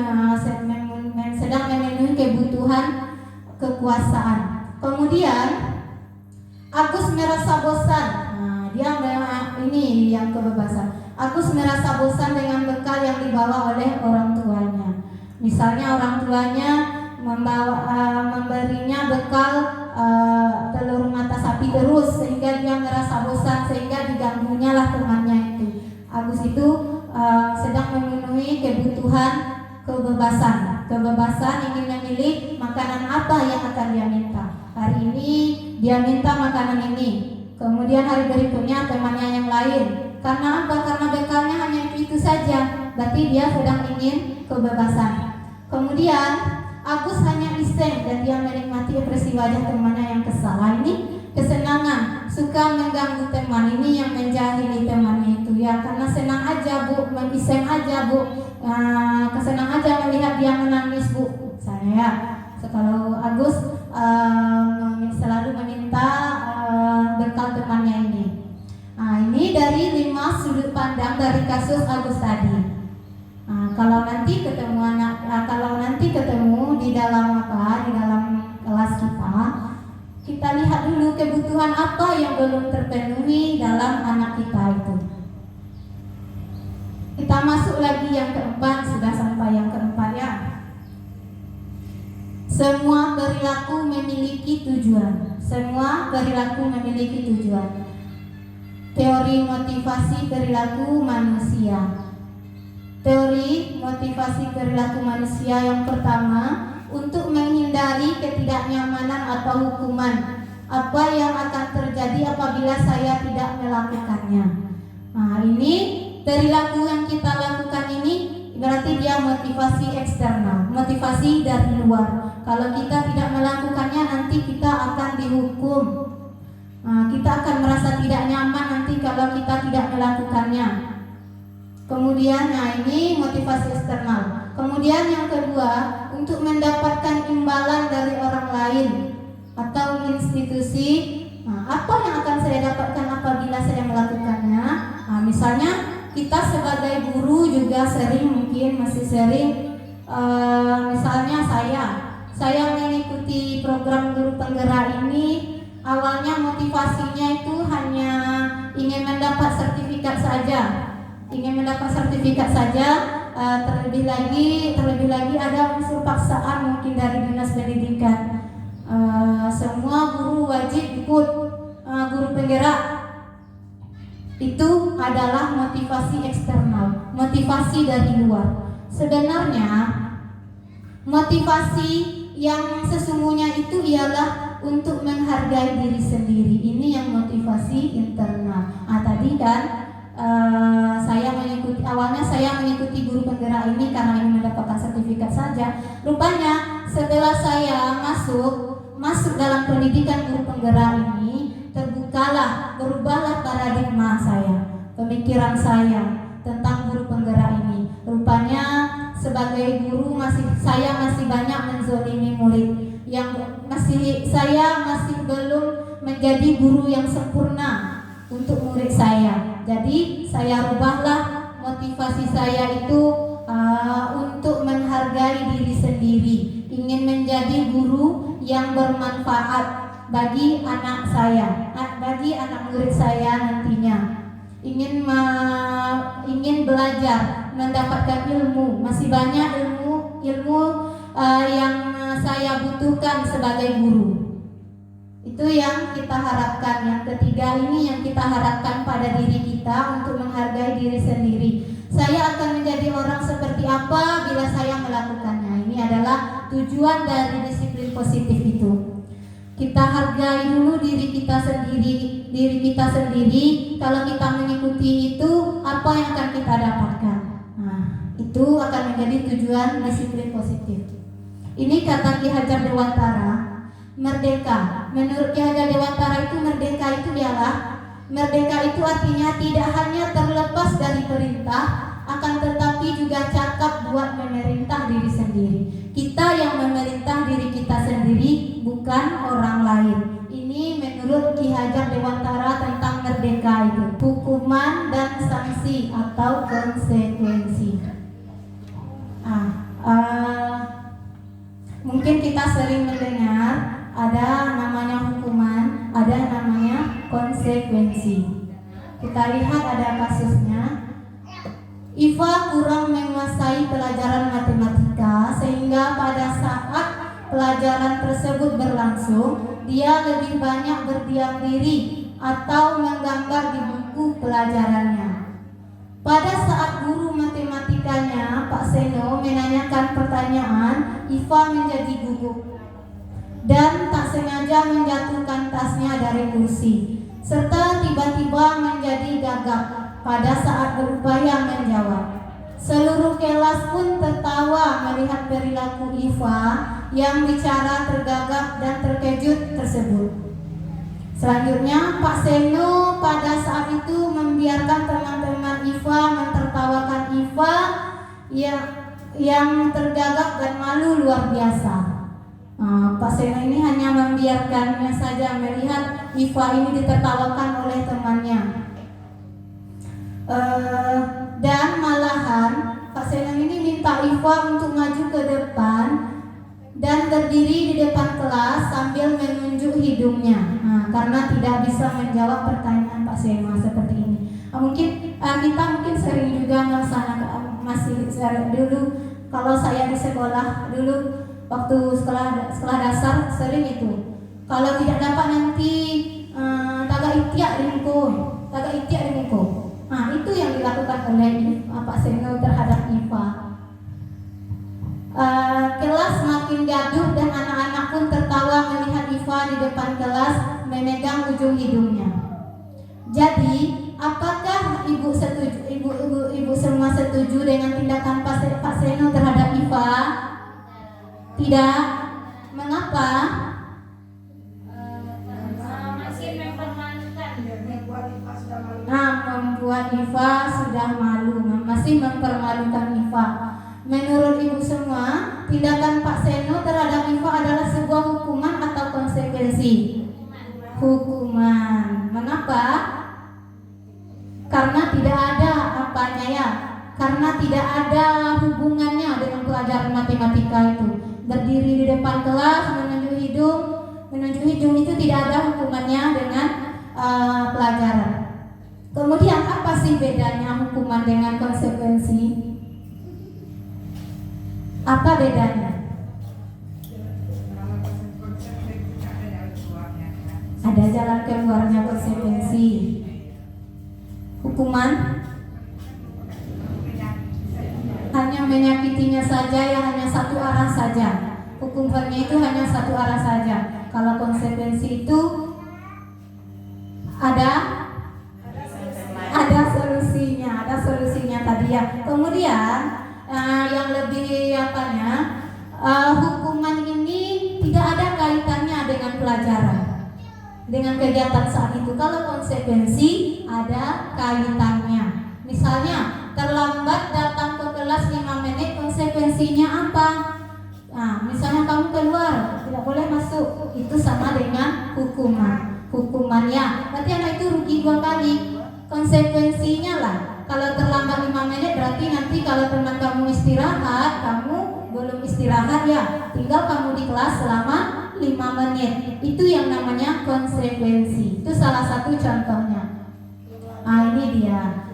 sedang memenuhi kebutuhan kekuasaan. Kemudian Agus merasa bosan. Dia ini yang kebebasan. Agus merasa bosan dengan bekal yang dibawa oleh orang tuanya. Misalnya orang tuanya memberinya bekal telur mata sapi terus, sehingga dia merasa bosan, sehingga diganggunya lah temannya itu. Agus itu sedang memenuhi kebutuhan kebebasan ingin memilih makanan apa yang akan dia minta. Hari ini dia minta makanan ini, kemudian hari berikutnya temannya yang lain. Karena apa? Karena bekalnya hanya itu saja, berarti dia sedang ingin kebebasan. Kemudian Agus hanya iseng dan dia menikmati ekspresi wajah temannya yang kesal. Ini kesenangan, suka mengganggu teman, ini yang menjahili temannya itu ya, karena senang aja bu, iseng aja bu, kesenang aja melihat dia menangis bu. Misalnya ya, kalau Agus selalu meminta bekal temannya ini. Ini dari 5 sudut pandang dari kasus Agus tadi. Kalau nanti ketemu di dalam kelas kita lihat dulu kebutuhan apa yang belum terpenuhi dalam anak kita itu. Kita masuk lagi yang keempat, sudah sampai yang keempat ya. Semua perilaku memiliki tujuan. Teori motivasi perilaku manusia. Teori motivasi perilaku manusia yang pertama, untuk menghindari ketidaknyamanan atau hukuman. Apa yang akan terjadi apabila saya tidak melakukannya? Ini perilaku yang kita lakukan ini berarti dia motivasi eksternal, motivasi dari luar. Kalau kita tidak melakukannya, nanti kita akan dihukum. Kita akan merasa tidak nyaman nanti kalau kita tidak melakukannya. Kemudian, ini motivasi eksternal. Kemudian yang kedua, untuk mendapatkan imbalan dari orang lain atau institusi. Apa yang akan saya dapatkan apabila saya melakukannya? Misalnya kita sebagai guru juga masih sering, misalnya saya mengikuti program guru penggerak ini. Awalnya motivasinya itu hanya ingin mendapat sertifikat saja, terlebih lagi ada unsur paksaan mungkin dari dinas pendidikan. Semua guru wajib ikut guru penggerak. Itu adalah motivasi eksternal, motivasi dari luar. Sebenarnya motivasi yang sesungguhnya itu ialah untuk menghargai diri sendiri. Ini yang motivasi internal. Tadi kan awalnya saya mengikuti guru penggerak ini karena ingin mendapatkan sertifikat saja. Rupanya setelah saya masuk dalam pendidikan guru penggerak ini, berubahlah paradigma saya, pemikiran saya tentang guru penggerak ini. Rupanya sebagai guru saya masih banyak menzolimi murid, saya masih belum menjadi guru yang sempurna untuk murid saya. Jadi saya rubahlah motivasi saya itu untuk menghargai diri sendiri, ingin menjadi guru yang bermanfaat bagi anak saya, bagi anak murid saya nantinya. Ingin belajar, mendapatkan ilmu. Masih banyak ilmu yang saya butuhkan sebagai guru. Itu yang kita harapkan. Yang ketiga ini yang kita harapkan pada diri kita untuk menghargai diri sendiri. Saya akan menjadi orang seperti apa bila saya melakukannya. Ini adalah tujuan dari disiplin positif itu. Kita hargai dulu diri kita sendiri. Kalau kita mengikuti itu, apa yang akan kita dapatkan? Itu akan menjadi tujuan disiplin positif. Ini kata Ki Hajar Dewantara, merdeka. Menurut Ki Hajar Dewantara itu merdeka itu artinya tidak hanya terlepas dari perintah, akan tetapi juga cakap buat memerintah diri sendiri. Kita yang memerintah diri kita sendiri, bukan orang lain. Ini menurut Ki Hajar Dewantara tentang merdeka itu. Hukuman dan sanksi atau konsekuensi. Mungkin kita sering mendengar ada namanya hukuman, ada namanya konsekuensi. Kita lihat ada kasusnya. Iva kurang menguasai pelajaran matematika sehingga pada saat pelajaran tersebut berlangsung, dia lebih banyak berdiam diri atau menggambar di buku pelajarannya. Pada saat guru matematikanya, Pak Seno, menanyakan pertanyaan, Iva menjadi gugup dan tak sengaja menjatuhkan tasnya dari kursi, serta tiba-tiba menjadi gagap pada saat berupaya menjawab. Seluruh kelas pun tertawa melihat perilaku Iva yang bicara tergagap dan terkejut tersebut. Selanjutnya, Pak Seno pada saat itu membiarkan teman-teman Iva mentertawakan Iva yang tergagap dan malu luar biasa. Pak Seno ini hanya membiarkannya saja, melihat Iva ini ditertawakan oleh temannya. Dan malahan Pak Seno ini minta Iva untuk maju ke depan dan berdiri di depan kelas sambil menunjuk hidungnya, karena tidak bisa menjawab pertanyaan Pak Seno seperti ini. Kita mungkin sering juga melaksanakan, dulu kalau saya di sekolah dulu waktu sekolah dasar sering itu. Kalau tidak dapat nanti taga itiak ringko. Itu yang dilakukan oleh Pak Seno terhadap Iva. Kelas makin gaduh dan anak-anak pun tertawa melihat Iva di depan kelas memegang ujung hidungnya. Jadi, apakah ibu semua setuju setuju dengan tindakan Pak Seno terhadap Iva? Tidak. Mengapa? Masih mempermalukan. Membuat Iva sudah malu, masih mempermalukan Iva. Menurut ibu semua, tindakan Pak Seno terhadap Iva adalah sebuah hukuman atau konsekuensi? Hukuman. Mengapa? Karena tidak ada apanya ya, karena tidak ada hubungannya dengan pelajaran matematika itu. Berdiri di depan kelas menunjuk hidung itu tidak ada hubungannya dengan pelajaran. Kemudian apa sih bedanya hukuman dengan konsekuensi? Apa bedanya? Ada jalan keluarnya konsekuensi. Hukuman hanya menyakitinya saja, ya hanya satu arah saja. Hukumannya itu hanya satu arah saja. Kalau konsekuensi itu ada solusinya tadi ya. Kemudian yang lebih hukuman ini tidak ada kaitannya dengan pelajaran, dengan kegiatan saat itu. Kalau konsekuensi ada kaitannya. Misalnya terlambat datang ke kelas 5 menit, konsekuensinya apa? Nah, misalnya kamu keluar, tidak boleh masuk, itu sama dengan hukumannya. Berarti anak itu rugi 2 kali. Konsekuensinya lah, kalau terlambat 5 menit berarti nanti kalau teman kamu istirahat, kamu belum istirahat ya, tinggal kamu di kelas selama 5 menit. Itu yang namanya konsekuensi. Itu salah satu contohnya. Nah, ini dia.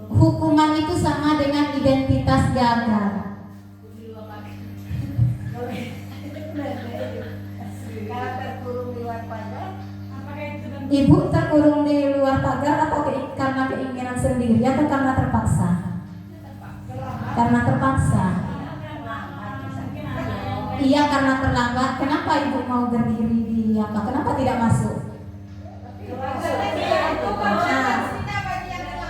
Hukuman itu sama dengan identitas gagal. Ibu terkurung di luar pagar atau karena keinginan sendiri atau karena terpaksa? Karena terpaksa. Iya, karena terlambat. Kenapa ibu mau berdiri di apa? Kenapa tidak masuk?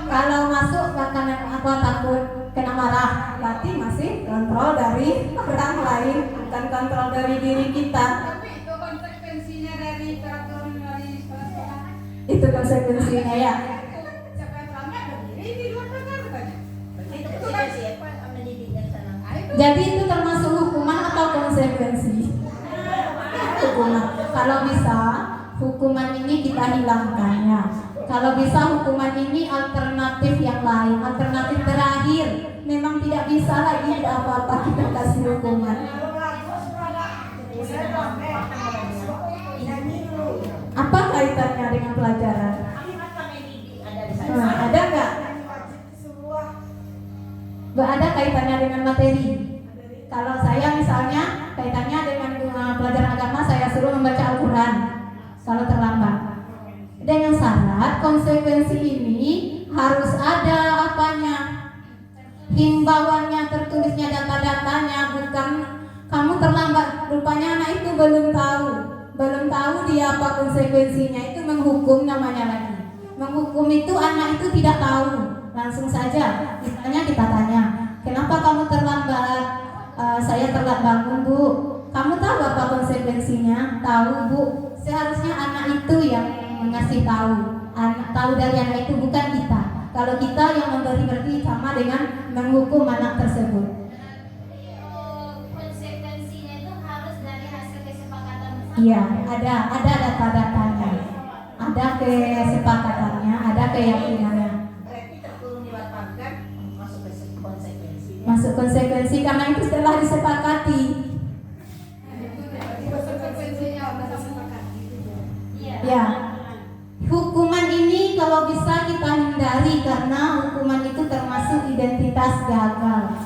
Kalau masuk karena aku takut kena marah, berarti masih kontrol dari orang lain, bukan kontrol dari diri kita. Tapi itu konsekuensinya dari peraturan dari sekolah. Itu konsekuensinya ya. Siapa yang terlambat berdiri di luar pagar katanya. Itu kan siapa mendidiknya sana. Jadi itu termasuk hukuman atau konsekuensi? Hukuman. Kalau bisa hukuman ini kita hilangkan ya. Kalau bisa hukuman ini alternatif yang lain, alternatif terakhir. Memang tidak bisa lagi, tidak apa-apa kita kasih hukuman. Apa kaitannya dengan pelajaran? Ada nggak? Ada kaitannya dengan materi. Kalau saya misalnya kaitannya dengan pelajaran agama, saya suruh membaca Al-Quran kalau terlambat. Dengan syarat konsekuensi ini harus ada apanya, himbauannya, tertulisnya, data-datanya. Bukan kamu terlambat, rupanya anak itu belum tahu dia apa konsekuensinya. Itu menghukum namanya lagi. Menghukum itu anak itu tidak tahu, langsung saja. Misalnya kita tanya, kenapa kamu terlambat? Saya telat bangun, Bu. Kamu tahu apa konsekuensinya? Tahu, Bu. Seharusnya anak itu yang mengasih tahu. Tahu dari anak itu, bukan kita. Kalau kita yang memberi, berarti sama dengan menghukum anak tersebut. Konsekuensinya itu harus dari hasil kesepakatan bersama. Iya, ada data-datanya, ada kesepakatannya, ada keyakinannya. Berarti terkurung di luar pagar masuk ke konsekuensi. Masuk konsekuensi karena itu telah disepakati. Konsekuensinya apa sepakati. Ya. Hukuman ini kalau bisa kita hindari karena hukuman itu termasuk identitas gagal.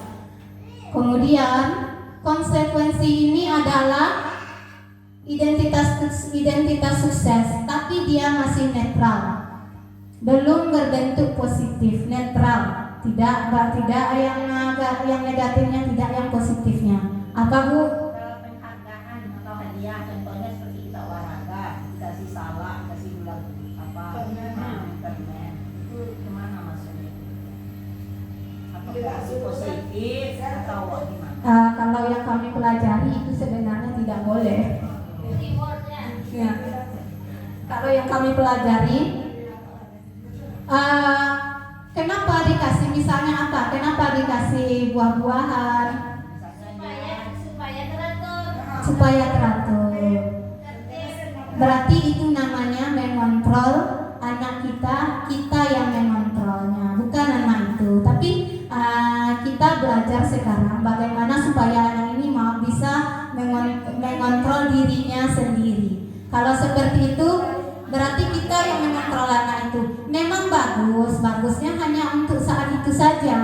Kemudian konsekuensi ini adalah identitas sukses, tapi dia masih netral, belum berbentuk positif, netral, tidak yang negatifnya, tidak yang positifnya. Apa, Bu? Kalau penghargaan atau hadiah, contohnya seperti kita olahraga, dikasih salak, dikasih gelang permen, itu kemana maksudnya? Atau tidak boleh. Keyboardnya. Ya. Kalau yang kami pelajari, kenapa dikasih misalnya apa? Kenapa dikasih buah-buahan? supaya teratur. Supaya teratur. Berarti itu namanya mengontrol anak kita yang mengontrolnya, bukan anak itu. Tapi kita belajar sekarang bagaimana supaya anak ini mau bisa mengontrol dirinya sendiri. Kalau seperti itu, berarti kita yang mengontrol anak itu. Memang bagusnya hanya untuk saat itu saja,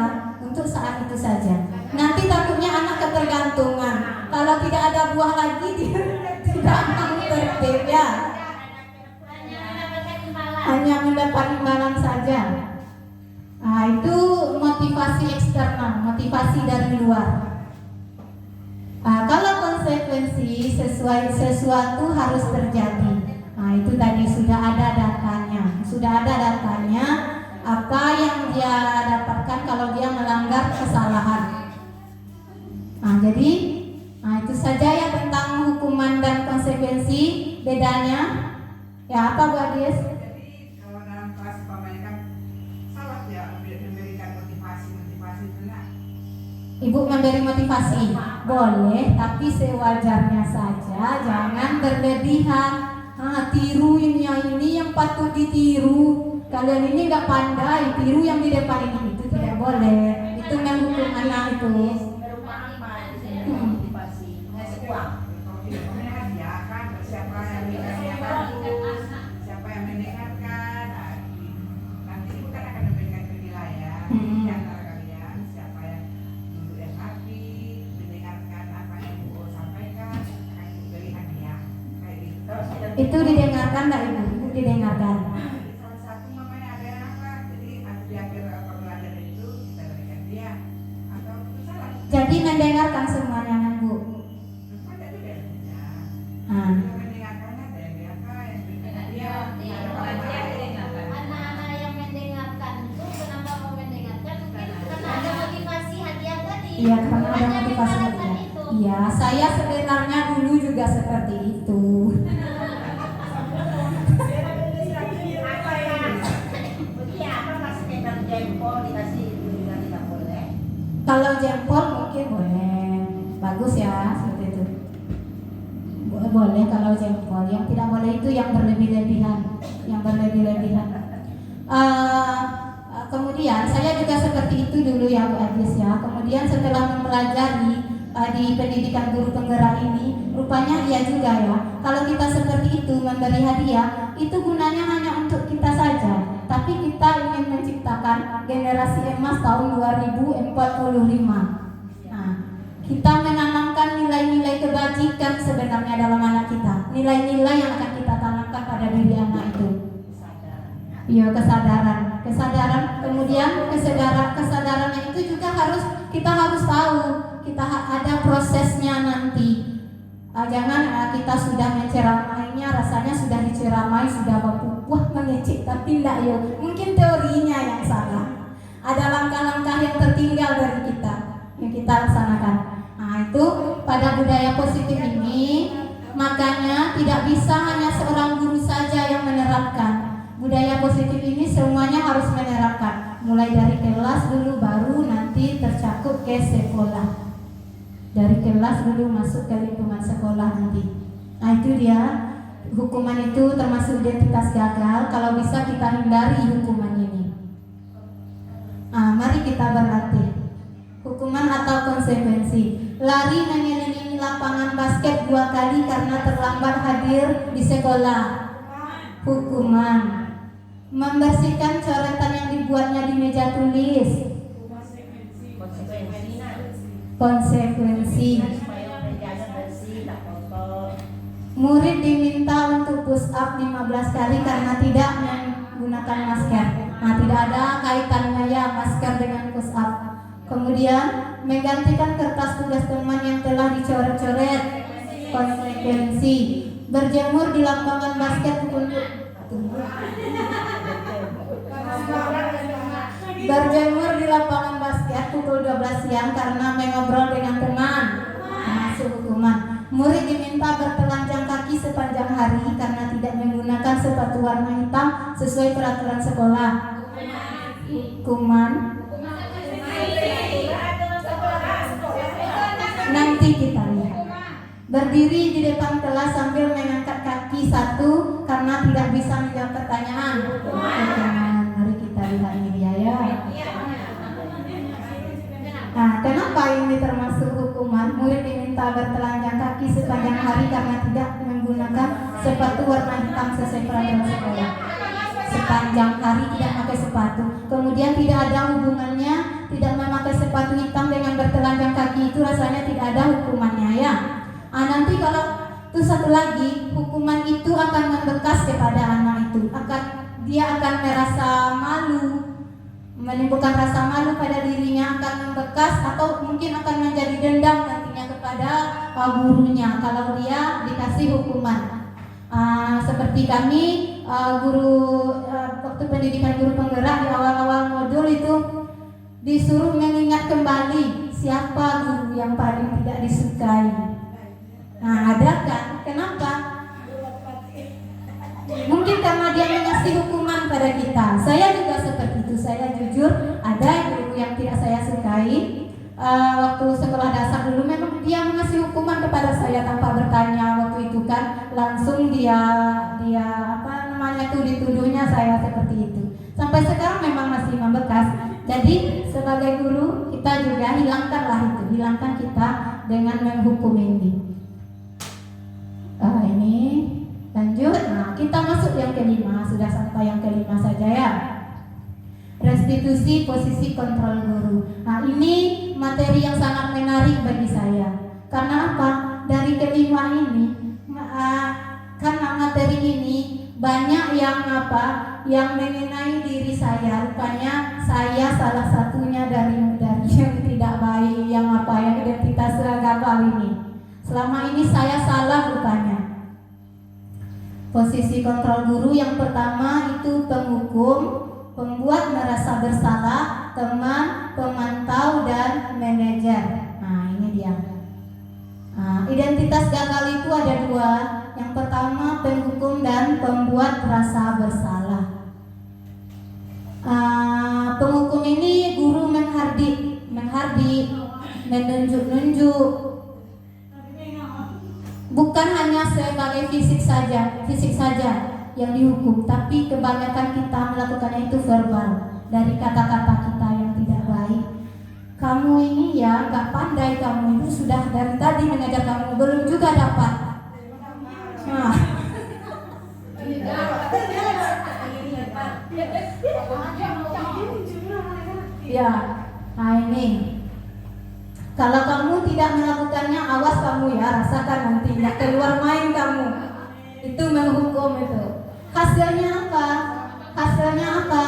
Nanti takutnya anak ketergantungan. Kalau tidak ada buah lagi, dia tidak mau tertib ya. Hanya mendapat imbalan saja. Nah, itu motivasi eksternal, motivasi dari luar. Kalau konsekuensi sesuatu harus terjadi. Nah, itu tadi sudah ada datanya. Apa yang dia dapatkan kalau dia melanggar kesalahan. Jadi itu saja ya tentang hukuman dan konsekuensi. Bedanya ya apa Bu Adis? Jadi kalau dalam kelas umpamanya kan salah ya memberikan motivasi itu nak. Ibu memberi motivasi boleh, tapi sewajarnya saja, jangan berlebihan. Tirunya ini yang patut ditiru. Kalian ini nggak pandai, tiru yang di depan ini, itu tidak boleh. Itu menghukum anak itu. Berupa apa? Motivasi, ngasih uang. Kalau tidak umpamanya kan dia kan siapa yang bagus, siapa yang mendengarkan. Nanti ibu kan akan memberikan penilaian di antara kalian siapa yang duduk yang rapi, mendengarkan apa yang ibu sampaikan, akan ibu beri hadiah kayak gitu. Itu didengarkan nggak Ibu? Ibu didengarkan. Salah satu mamanya ada yang apa, jadi di akhir pembelajaran itu kita berikan dia atau itu salah. Jadi mendengarkan semuanya kan Bu. Ada juga yang tidak. Nah, Yang mendengarkannya ada yang biasa, yang berikan dia. Anak-anak yang mendengarkan itu kenapa mau mendengarkan? Mungkin karena ada motivasi hadiah tadi. iya karena ada Makanya motivasi mengharapkan itu. itu. Iya, saya sebenarnya dulu juga seperti itu. Jempol dikasih itu juga tidak boleh. Kalau jempol mungkin boleh, bagus ya seperti itu. Boleh kalau jempol. Yang tidak boleh itu yang berlebih-lebihan, Kemudian saya juga seperti itu dulu ya Bu Adis ya. Kemudian setelah mempelajari di pendidikan guru penggerak ini, rupanya iya juga ya. Kalau kita seperti itu memberi hadiah, itu gunanya hanya untuk kita saja. Tapi kita ingin menciptakan generasi emas tahun 2045. Nah, kita menanamkan nilai-nilai kebajikan sebenarnya dalam anak kita. Nilai-nilai yang akan kita tanamkan pada diri anak itu. Iya, kesadaran. Kemudian kesadarannya itu juga kita harus tahu. Kita ada prosesnya nanti. Jangan kita sudah menceramainya, rasanya sudah diceramai, sudah wah mengecek, tapi tidak ya. Mungkin teorinya yang salah. Ada langkah-langkah yang tertinggal dari kita yang kita laksanakan. Nah itu pada budaya positif ini, makanya tidak bisa hanya seorang guru saja yang menerapkan. Budaya positif ini semuanya harus menerapkan. Mulai dari kelas dulu, baru nanti tercakup ke sekolah. Dari kelas dulu masuk ke lingkungan sekolah nanti. Nah itu dia, hukuman itu termasuk identitas gagal. Kalau bisa kita hindari hukuman ini. Mari kita berlatih. Hukuman atau konsekuensi. Lari mengelilingi lapangan basket 2 kali karena terlambat hadir di sekolah. Hukuman. Membersihkan coretan yang dibuatnya di meja tulis. Konsekuensi. Supaya mejanya bersih, tak kotor. Murid diminta untuk push up 15 kali karena tidak menggunakan masker. Nah, tidak ada kaitannya ya masker dengan push up. Kemudian menggantikan kertas tugas teman yang telah dicoret-coret. Konsekuensi. Berjemur di lapangan basket Berjemur di lapangan basket pukul 12 siang karena mengobrol dengan teman. Masuk hukuman. murid diminta bertelanjang kaki sepanjang hari karena tidak menggunakan sepatu warna hitam sesuai peraturan sekolah. Hukuman nanti kita lihat. Berdiri di depan kelas sambil mengangkat kaki satu karena tidak bisa menjawab pertanyaan. Hukuman. Mari kita lihat ini dia ya. Nah, kenapa ini termasuk hukuman? Murid diminta bertelanjang kaki sepanjang hari karena tidak menggunakan sepatu warna hitam sesuai peraturan sekolah. Sepanjang hari tidak pakai sepatu. Kemudian tidak ada hubungannya tidak memakai sepatu hitam dengan bertelanjang kaki itu rasanya tidak ada hukumannya ya. Nanti kalau itu satu lagi, hukuman itu akan membekas kepada anak itu. Dia akan merasa malu, menimbulkan rasa malu pada dirinya, akan membekas atau mungkin akan menjadi dendam nantinya kepada gurunya kalau dia dikasih hukuman. Seperti kami waktu pendidikan guru penggerak di awal-awal modul itu disuruh mengingat kembali siapa guru yang paling tidak disukai. Ada kan? Kenapa? Mungkin karena dia mengasih hukuman pada kita. Saya juga seperti itu. Saya jujur ada guru yang tidak saya sukai. Waktu sekolah dasar dulu memang dia mengasih hukuman kepada saya tanpa bertanya waktu itu kan. Langsung dia dituduhnya saya seperti itu. Sampai sekarang memang masih membekas. Jadi sebagai guru kita juga hilangkan kita dengan menghukum ini. Ini lanjut. Kita masuk yang kelima. Sudah sampai yang kelima saja ya. Restitusi posisi kontrol guru. Ini materi yang sangat menarik bagi saya. Karena apa? Dari kelima ini, karena materi ini banyak yang mengenai diri saya. Rupanya saya salah satunya dari yang tidak baik, yang identitas gagal ini. Selama ini saya salah rupanya. Posisi kontrol guru yang pertama itu penghukum, pembuat merasa bersalah, teman, pemantau, dan manajer. Ini dia. Identitas gagal itu ada dua. Yang pertama penghukum dan pembuat rasa bersalah. Penghukum ini guru menghardik, menunjuk-nunjuk. Bukan hanya sebagai fisik saja yang dihukum, tapi kebanyakan kita melakukannya itu verbal, dari kata-kata kita yang tidak baik. Kamu ini ya gak pandai, kamu itu sudah dari tadi mengajar kamu belum juga dapat. Ini kalau kamu tidak melakukannya, awas kamu ya, rasakan nanti nggak keluar main kamu. Itu menghukum itu. Hasilnya apa?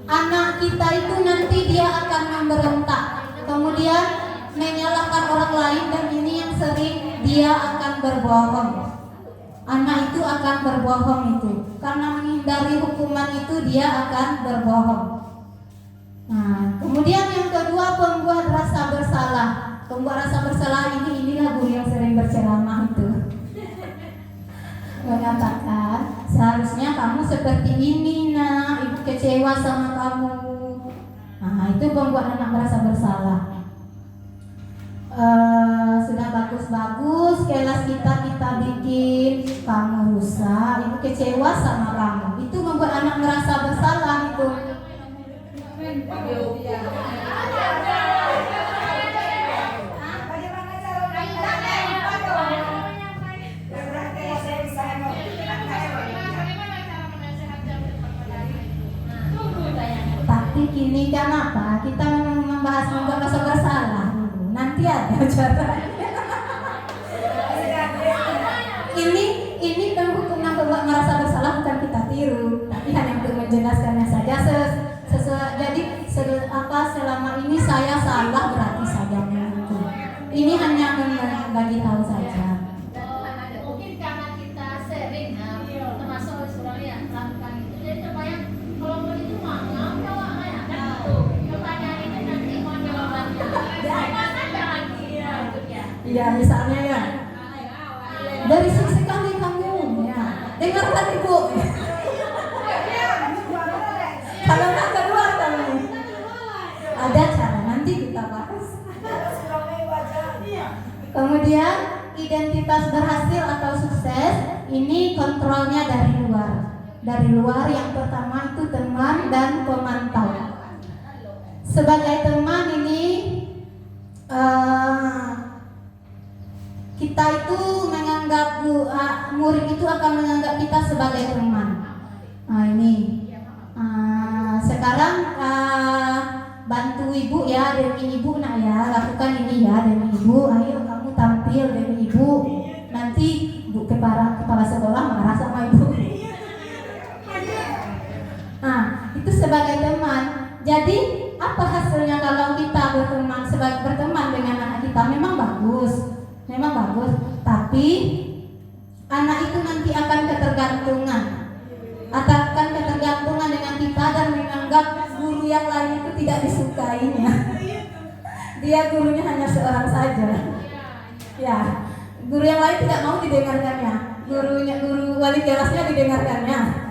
Anak kita itu nanti dia akan memberontak, kemudian menyalahkan orang lain, dan ini yang sering dia akan berbohong. Anak itu akan berbohong itu karena menghindari hukuman itu dia akan berbohong. Kemudian yang kedua pembuat rasa bersalah. Pembuat rasa bersalah inilah guru yang sering berceramah itu. Mengatakan seharusnya kamu seperti ini nak, ibu kecewa sama kamu. Itu pembuat anak merasa bersalah. Sudah bagus-bagus kelas kita bikin, kamu rusak, ibu kecewa sama kamu. Itu membuat anak merasa bersalah itu. Tapi kini kan apa? Kita membahas membuat rasa bersalah. Nanti ada caranya. Ini penghukuman pembuat merasa bersalah bukan kita tiru, tapi hanya untuk menjelaskannya saja. Jadi selama ini saya salah berarti saya menghukum. Ini hanya bagi tahu saja. Mungkin karena kita sering termasuk orang yang melakukan itu, jadi terbayang kalau mau itu mau ya kan itu pertanyaan itu nanti mau jawabannya. Jangan lagi ya. Ya misalnya ya, berisik sekali kamu. Ya, dengarkan ibu. Kalau nggak keluar kamu. Ada cara nanti kita bahas. Kemudian identitas berhasil atau sukses ini kontrolnya dari luar. Dari luar yang pertama itu teman dan pemantau. Sebagai teman ini kita itu menganggap murid itu akan menganggap kita sebagai teman. Nah ini sekarang bantu ibu ya, demi ibu nak ya, lakukan ini ya demi ibu. Ayo kamu tampil demi ibu. Nanti bu kepala sekolah marah sama ibu. Nah itu sebagai teman. Jadi apa hasilnya kalau kita berteman dengan anak kita? Memang bagus. Tapi anak itu nanti akan ketergantungan dengan kita dan menganggap guru yang lain itu tidak disukainya. Dia gurunya hanya seorang saja. Ya, guru yang lain tidak mau didengarkannya. Guru wali kelasnya didengarkannya.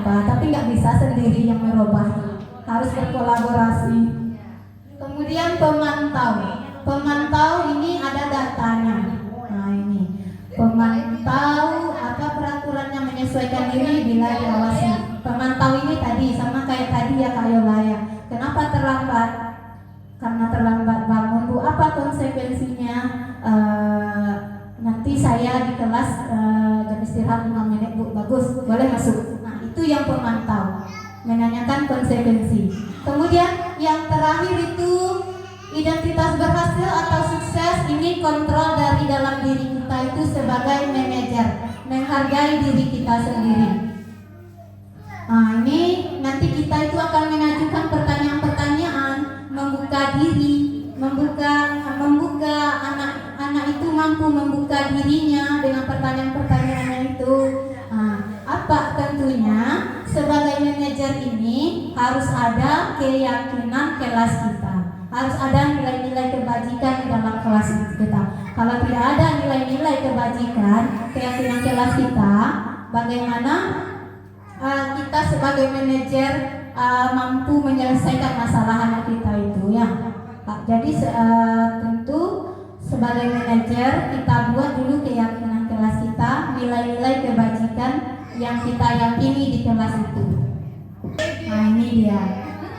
Tapi nggak bisa sendiri yang merubah, harus berkolaborasi. Kemudian pemantau ini ada datanya. Nah ini pemantau apa peraturannya menyesuaikan diri bila diawasi. Pemantau ini tadi sama kayak tadi ya Kak Yola ya. Kenapa terlambat? Karena terlambat bangun Bu. Apa konsekuensinya? Nanti saya di kelas jam istirahat 5 menit Bu, bagus, boleh masuk. Nah itu yang pemantau, menanyakan konsekuensi. Kemudian yang terakhir itu identitas berhasil atau sukses, ini kontrol dari dalam diri kita itu sebagai manajer, menghargai diri kita sendiri. Nah ini nanti kita itu akan mengajukan pertanyaan-pertanyaan, membuka diri, membuka anak itu mampu membuka dirinya dengan pertanyaan-pertanyaannya itu. Apa tentunya sebagai manajer ini harus ada keyakinan kelas kita, harus ada nilai-nilai kebajikan di dalam kelas kita. Kalau tidak ada nilai-nilai kebajikan, keyakinan kelas kita, bagaimana kita sebagai manajer mampu menyelesaikan masalah anak kita itu ya. Jadi tentu sebagai manajer kita buat dulu keyakinan kelas kita, nilai-nilai kebajikan yang kita yakini di kelas itu. Nah ini dia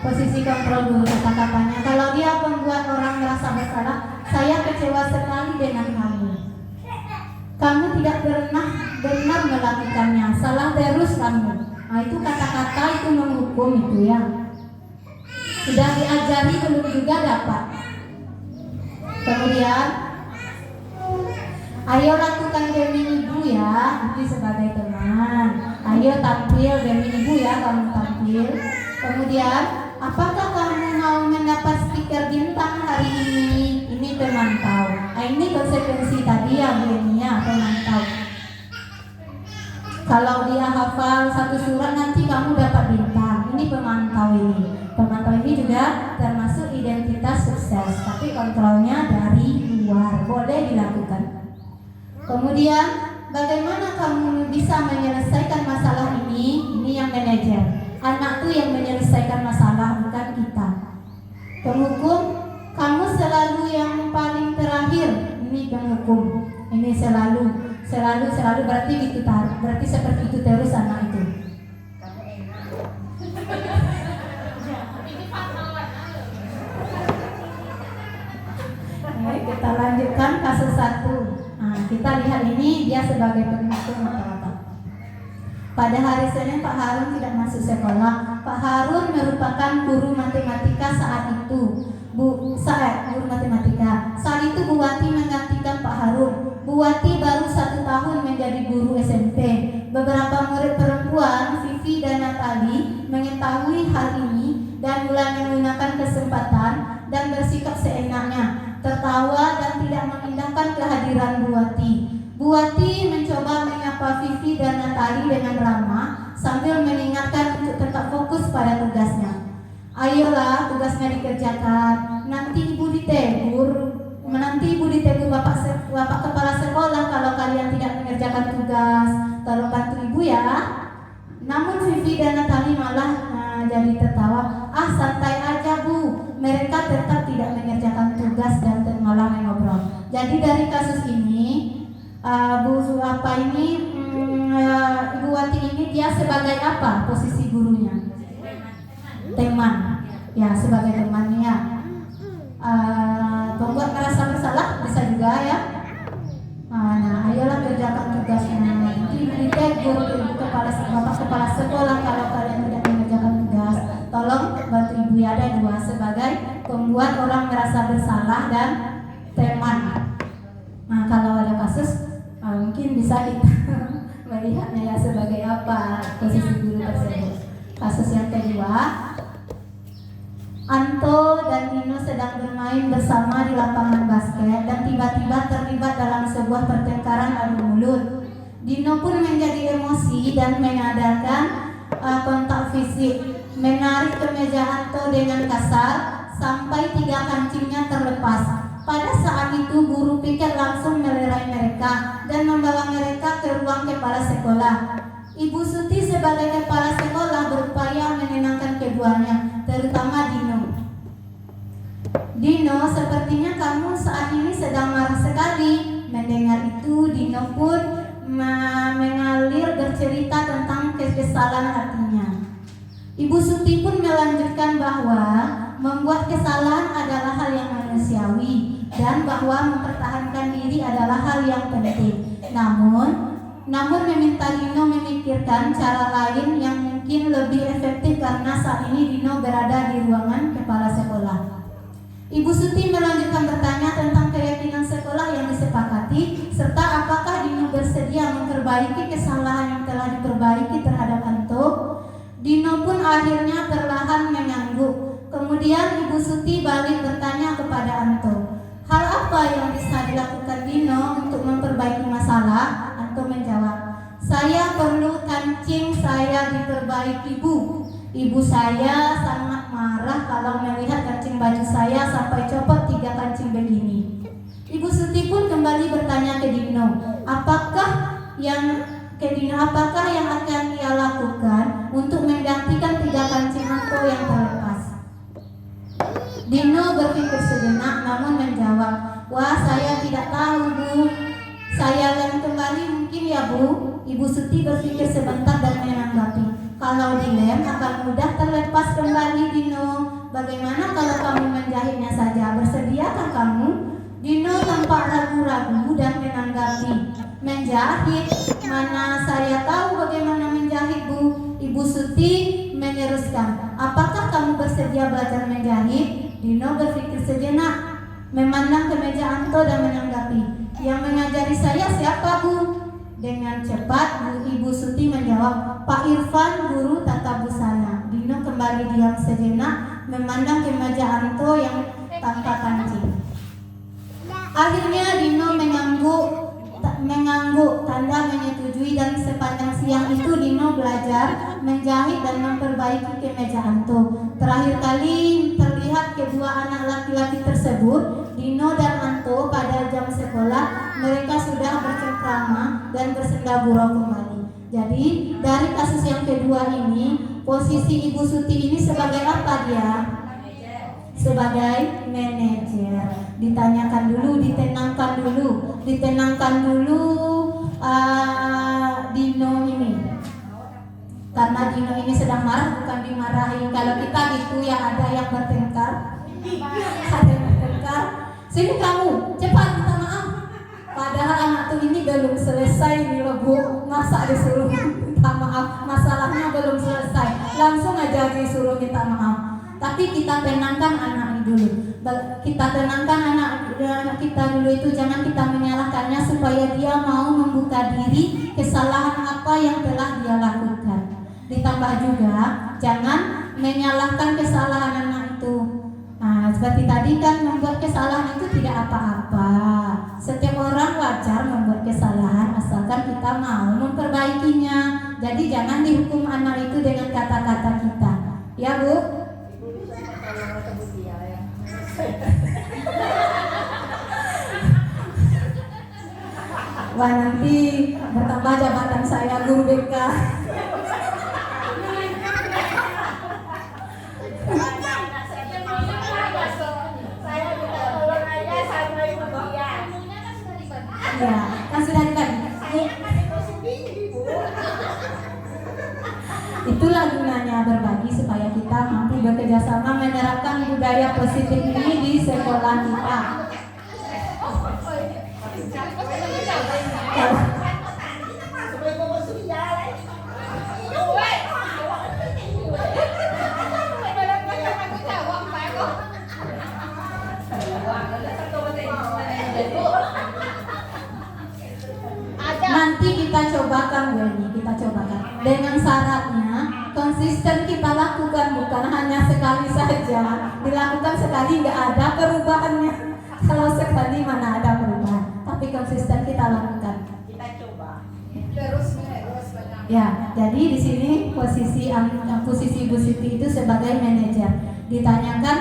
posisi kontrol dulu kata-katanya. Kalau dia membuat orang merasa bersalah, saya kecewa sekali dengan kamu. Kamu tidak pernah benar melakukannya, salah terus kamu. Nah itu kata-kata itu menghukum itu ya. Sudah diajari belum juga dapat. Kemudian ayo lakukan demi ibu ya, ibu sebagai teman. Ayo tampil demi ibu ya, kamu tampil. Kemudian apakah kamu mau mendapat stiker bintang hari ini? Ini pemantau. Nah, ini konsekuensi tadi ya Bu ya, pemantau. Kalau dia hafal satu surat nanti kamu dapat bintang. Ini pemantau ini. Pemantau ini juga termasuk identitas sukses, tapi kontrolnya dari luar, boleh dilakukan. Kemudian bagaimana kamu bisa menyelesaikan masalah ini? Ini yang manajer. Anak tuh yang menyelesaikan masalah, bukan kita. Penghukum, kamu selalu yang paling terakhir. Ini penghukum. Ini selalu berarti gitu tar. Berarti seperti itu terus anak itu. Oke, kita lanjutkan kasus 1. Nah, kita lihat ini dia sebagai penghukum rata-rata. Pada hari Senin Pak Harun tidak masuk sekolah. Pak Harun merupakan guru matematika saat itu. Guru matematika. Saat itu Bu Wati menggantikan Pak Harun. Bu Wati baru 1 tahun menjadi guru SMP. Beberapa murid perempuan, Vivi dan Natali, mengetahui hal ini dan mulai menggunakan kesempatan dan bersikap seenaknya, tertawa dan tidak mengindahkan kehadiran Bu Wati. Bu Wati mencoba menyapa Vivi dan Natali dengan ramah sambil mengingatkan untuk tetap fokus pada tugasnya. Ayolah, tugasnya dikerjakan. Nanti ibu ditegur Bapak kepala sekolah kalau kalian tidak mengerjakan tugas. Tolong bantu ibu ya. Namun Vivi dan Natali malah jadi tertawa. Santai aja bu, mereka tetap tidak mengerjakan tugas dan malah mengobrol. Jadi dari kasus ini Ibu Wati ini dia sebagai apa posisi gurunya? Teman. Ya, sebagai temannya. Pembuat merasa bersalah bisa juga ya. Nah, ayolah kerjakan tugasnya. Nanti ditegur ibu bapak kepala sekolah kalau kalian tidak mengerjakan tugas. Tolong bantu ibu ya, ada dua sebagai pembuat orang merasa bersalah dan teman. Nah, kalau ada kasus mungkin bisa kita melihatnya ya sebagai apa posisi guru tersebut. Kasus yang kedua, Anto dan Nino sedang bermain bersama di lapangan basket dan tiba-tiba terlibat dalam sebuah pertengkaran adu mulut. Dino pun menjadi emosi dan mengadakan kontak fisik, menarik kemeja Anto dengan kasar sampai 3 kancingnya terlepas. Pada saat itu guru piket langsung melerai mereka dan membawa mereka ke ruang kepala sekolah. Ibu Suti sebagai kepala sekolah berupaya menenangkan keduanya, terutama Dino. Dino, sepertinya kamu saat ini sedang marah sekali. Mendengar itu, Dino pun mengalir bercerita tentang kekesalan hatinya. Ibu Suti pun melanjutkan bahwa membuat kesalahan adalah hal yang manusiawi dan bahwa mempertahankan diri adalah hal yang penting. Namun meminta Dino memikirkan cara lain yang mungkin lebih efektif karena saat ini Dino berada di ruangan kepala sekolah. Ibu Suti melanjutkan bertanya tentang keyakinan sekolah yang disepakati serta apakah Dino bersedia memperbaiki kesalahan yang telah diperbaiki terhadap Anto. Dino pun akhirnya perlahan mengangguk. Kemudian Ibu Suti balik bertanya kepada Anto, hal apa yang bisa dilakukan Dino untuk memperbaiki masalah? Anto menjawab, saya perlu kancing saya diperbaiki bu. Ibu saya sangat marah kalau melihat kancing baju saya sampai copot 3 kancing begini. Ibu Suti pun kembali bertanya ke Dino, apakah yang akan ia lakukan untuk menggantikan 3 kancing Anto yang terlepas? Dino berpikir sejenak namun menjawab, wah saya tidak tahu bu. Saya lem kembali mungkin ya bu. Ibu Suti berpikir sebentar dan menanggapi, kalau dilem akan mudah terlepas kembali Dino. Bagaimana kalau kamu menjahitnya saja? Bersediakah kamu? Dino tampak ragu-ragu dan menanggapi, menjahit? Mana saya tahu bagaimana menjahit bu. Ibu Suti meneruskan, apakah kamu bersedia belajar menjahit? Dino berpikir sejenak, memandang ke meja Anto dan menanggapi, yang mengajari saya siapa bu? Dengan cepat Ibu Suti menjawab, Pak Irfan, guru tata busana. Dino kembali diam sejenak, memandang ke meja Anto yang tanpa kancing. Akhirnya Dino mengangguk tanda menyetujui dan sepanjang siang itu Dino belajar menjahit dan memperbaiki kemeja Anto. Terakhir kali terlihat kedua anak laki-laki tersebut, Dino dan Anto, pada jam sekolah. Mereka sudah bercengkrama dan bersenda gurau kembali. Jadi dari kasus yang kedua ini, posisi Ibu Suti ini sebagai apa dia? Sebagai manajer. Ditenangkan dulu Dino ini. Karena Dino ini sedang marah, bukan dimarahi. Kalau kita gitu ya, ada yang bertengkar. Sini kamu, cepat minta maaf. Padahal anak tuh ini belum selesai nih loh bu, masa disuruh minta maaf, masalahnya belum selesai, langsung aja disuruh minta maaf. Tapi kita tenangkan anak dulu. Kita tenangkan anak kita dulu itu, jangan kita menyalahkannya supaya dia mau membuka diri kesalahan apa yang telah dia lakukan. Ditambah juga jangan menyalahkan kesalahan anak itu. Nah, seperti tadi kan, membuat kesalahan itu tidak apa-apa. Setiap orang wajar membuat kesalahan asalkan kita mau memperbaikinya. Jadi Jadi jangan dihukum anak itu dengan kata-kata kita. Ya Bu? Wah, nanti bertambah jabatan saya guru BK. Saya minta tolong aja sama ibu dia. Ya, kan sudah dibagi. Saya kan emosi tinggi, Bu. Itulah gunanya berbagi supaya kita mampu bekerja sama menerapkan budaya positif ini di sekolah kita. Nanti kita cobakan Weni, kita cobakan dengan syaratnya konsisten kita lakukan, bukan hanya sekali saja dilakukan, sekali nggak ada perubahannya. Kalau sekali mana ada perubahan, tapi konsisten kita lakukan. Kita coba. Terus menerus benar. Ya, jadi di sini posisi Bu Siti itu sebagai manajer. Ditanyakan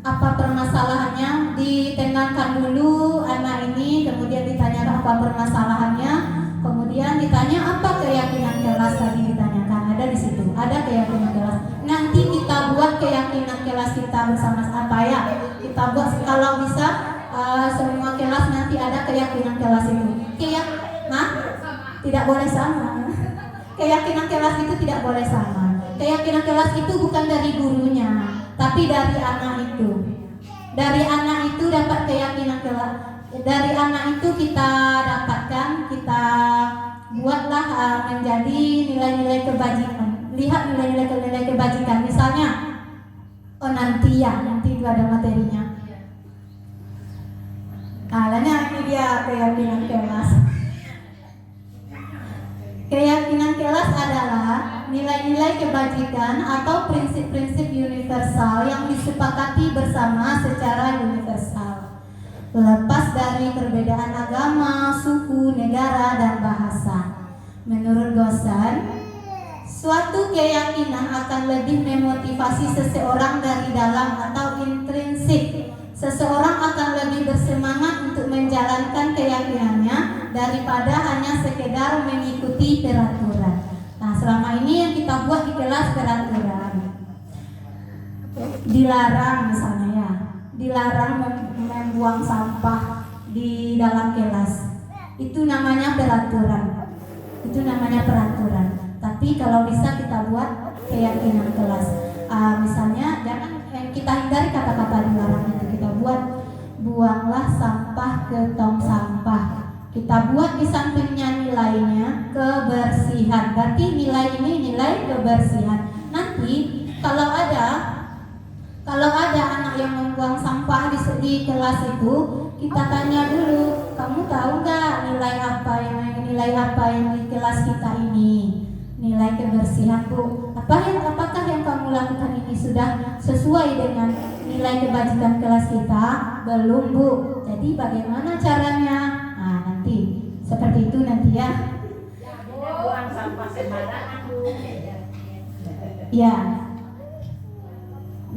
apa permasalahannya, ditenangkan dulu anak ini, kemudian ditanyakan apa permasalahannya, kemudian ditanya apa keyakinan kelas tadi ditanyakan, ada di situ, ada keyakinan kelas. Nanti kita buat keyakinan kelas kita bersama-sama ya. Kita buat kalau bisa semua kelas nanti ada keyakinan kelas itu. Tidak boleh sama. Keyakinan kelas itu tidak boleh sama. Keyakinan kelas itu bukan dari gurunya, tapi dari anak itu. Dari anak itu dapat keyakinan kelas. Dari anak itu kita dapatkan, kita buatlah menjadi nilai-nilai kebajikan. Lihat nilai-nilai kebajikan. Misalnya, nanti itu ada materinya. Ini dia keyakinan kelas. Keyakinan kelas adalah nilai-nilai kebajikan atau prinsip-prinsip universal yang disepakati bersama secara universal, lepas dari perbedaan agama, suku, negara, dan bahasa. Menurut dosen, suatu keyakinan akan lebih memotivasi seseorang dari dalam atau intrinsik. Seseorang akan lebih bersemangat untuk menjalankan keyakinannya daripada hanya sekedar mengikuti peraturan. Nah, selama ini yang kita buat di kelas peraturan. Dilarang misalnya ya, dilarang membuang sampah di dalam kelas. Itu namanya peraturan. Itu namanya peraturan. Tapi kalau bisa kita buat keyakinan kelas. Misalnya jangan kita hindari kata-kata dilarang itu. Kita buanglah sampah ke tong sampah. Kita buat di sampingnya nilainya kebersihan. Berarti nilai ini nilai kebersihan. Nanti kalau ada anak yang membuang sampah di kelas itu, kita tanya dulu, kamu tahu nggak nilai apa yang di kelas kita ini? Nilai kebersihan, Bu. Apakah yang kamu lakukan ini sudah sesuai dengan nilai kebajikan kelas kita? Belum, Bu. Jadi bagaimana caranya? Nah, nanti seperti itu nanti ya. Buang sampah sembarangan, Bu. Ya.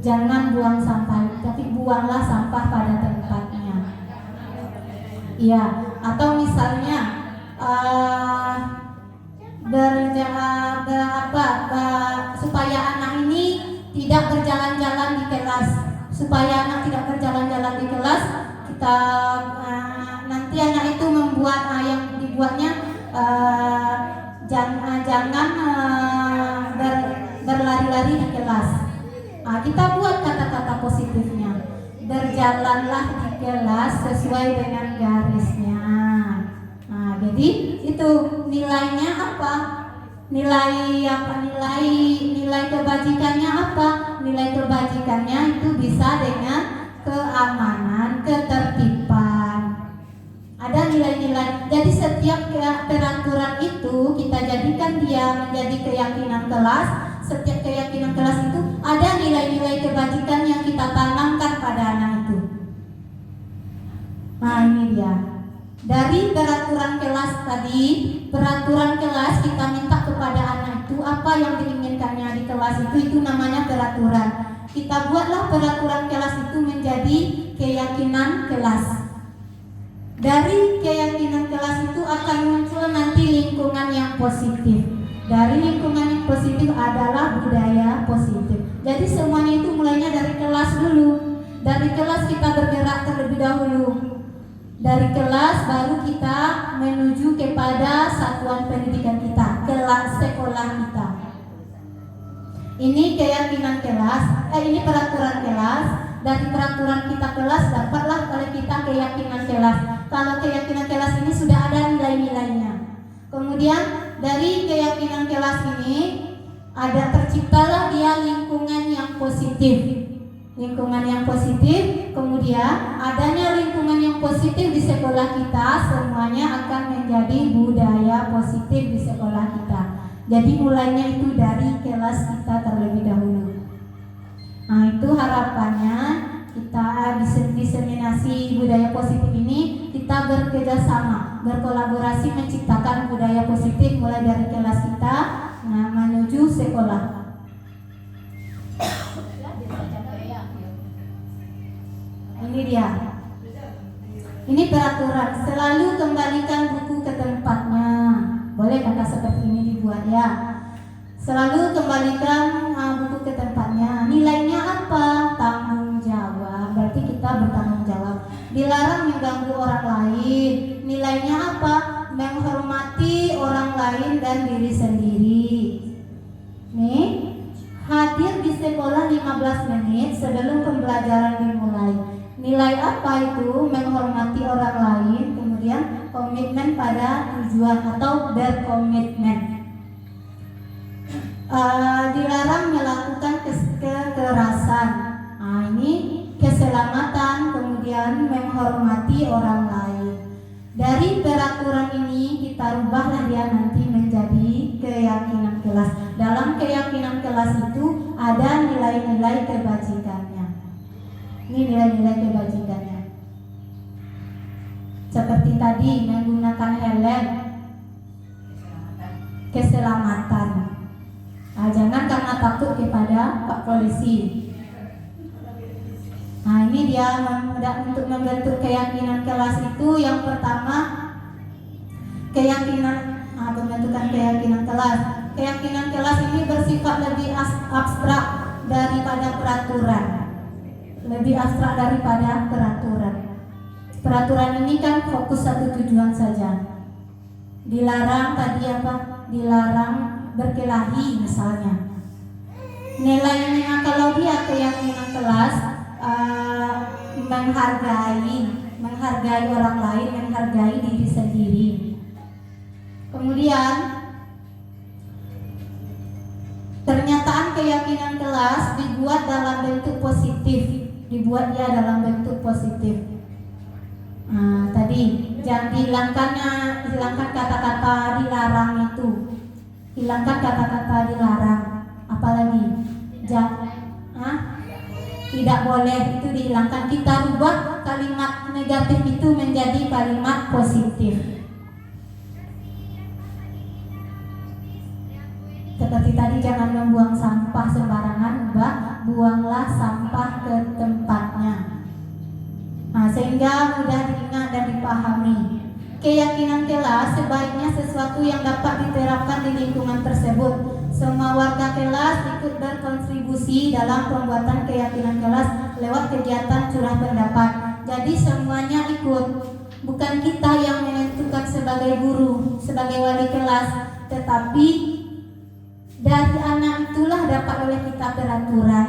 Jangan buang sampah, tapi buanglah sampah pada tempatnya. Iya, atau misalnya supaya anak ini tidak berjalan-jalan di kelas. Supaya anak tidak berjalan-jalan di kelas, kita nanti anak itu membuat yang dibuatnya jangan berlari-lari di kelas. Kita buat kata-kata positifnya. Berjalanlah di kelas sesuai dengan garisnya. Jadi itu nilainya apa? Nilai kebajikannya apa? Nilai kebajikannya itu bisa dengan keamanan, ketertiban. Ada nilai-nilai. Jadi setiap peraturan itu kita jadikan dia menjadi keyakinan kelas. Setiap keyakinan kelas itu ada nilai-nilai kebajikan yang kita tanamkan pada anak itu. Nah, ini dia. Dari peraturan kelas tadi, peraturan kelas kita minta kepada anak itu apa yang diinginkannya di kelas itu namanya peraturan. Kita buatlah peraturan kelas itu menjadi keyakinan kelas. Dari keyakinan kelas itu akan muncul nanti lingkungan yang positif. Dari lingkungan yang positif adalah budaya positif. Jadi semuanya itu mulainya dari kelas dulu. Dari kelas kita bergerak terlebih dahulu. Dari kelas baru kita menuju kepada satuan pendidikan kita, kelas sekolah kita. Ini keyakinan kelas, ini peraturan kelas. Dari peraturan kita kelas dapatlah oleh kita keyakinan kelas. Kalau keyakinan kelas ini sudah ada nilai-nilainya. Kemudian dari keyakinan kelas ini ada terciptalah dia lingkungan yang positif. Lingkungan yang positif, kemudian adanya lingkungan yang positif di sekolah kita, semuanya akan menjadi budaya positif di sekolah kita. Jadi mulainya itu dari kelas kita terlebih dahulu. Nah, itu harapannya kita diseminasi budaya positif ini, kita bekerjasama, berkolaborasi menciptakan budaya positif mulai dari kelas kita menuju sekolah. Ini dia. Ini peraturan. Selalu kembalikan buku ke tempatnya. Boleh kata seperti ini dibuat ya. Selalu kembalikan buku ke tempatnya. Nilainya apa? Tanggung jawab. Berarti kita bertanggung jawab. Dilarang mengganggu orang lain. Nilainya apa? Menghormati orang lain dan diri sendiri. Nih, hadir di sekolah 15 menit sebelum pembelajaran dimulai. Nilai apa itu? Menghormati orang lain, kemudian komitmen pada tujuan atau berkomitmen. Dilarang melakukan kekerasan. Nah, ini keselamatan, kemudian menghormati orang lain. Dari peraturan ini kita rubahlah dia nanti menjadi keyakinan kelas. Dalam keyakinan kelas itu ada nilai-nilai kebajikannya. Ini nilai-nilai kebajikannya. Seperti tadi menggunakan helm, keselamatan. Nah, jangan karena takut kepada Pak Polisi. Nah, ini dia untuk membentuk keyakinan kelas itu yang pertama pembentukan keyakinan kelas. Keyakinan kelas ini bersifat lebih abstrak daripada peraturan. Lebih abstrak daripada peraturan. Peraturan ini kan fokus satu tujuan saja. Dilarang tadi apa? Dilarang berkelahi misalnya. Nilainya kalau dia keyakinan kelas menghargai orang lain, menghargai diri sendiri. Kemudian pernyataan keyakinan kelas dibuat dalam bentuk positif, dibuat dia dalam bentuk positif. Tadi jangan hilangkan kata-kata dilarang itu, hilangkan kata-kata dilarang. Apalagi tidak boleh itu dihilangkan. Kita rubah kalimat negatif itu menjadi kalimat positif. Seperti tadi jangan membuang sampah sembarangan, buanglah sampah ke tempatnya. Sehingga mudah diingat dan dipahami. Keyakinan kelas sebaiknya sesuatu yang dapat diterapkan di lingkungan tersebut. Semua warga kelas ikut berkontribusi dalam pembuatan keyakinan kelas lewat kegiatan curah pendapat. Jadi semuanya ikut. Bukan kita yang menentukan sebagai guru, sebagai wali kelas, tetapi dari anak itulah dapat oleh kita peraturan.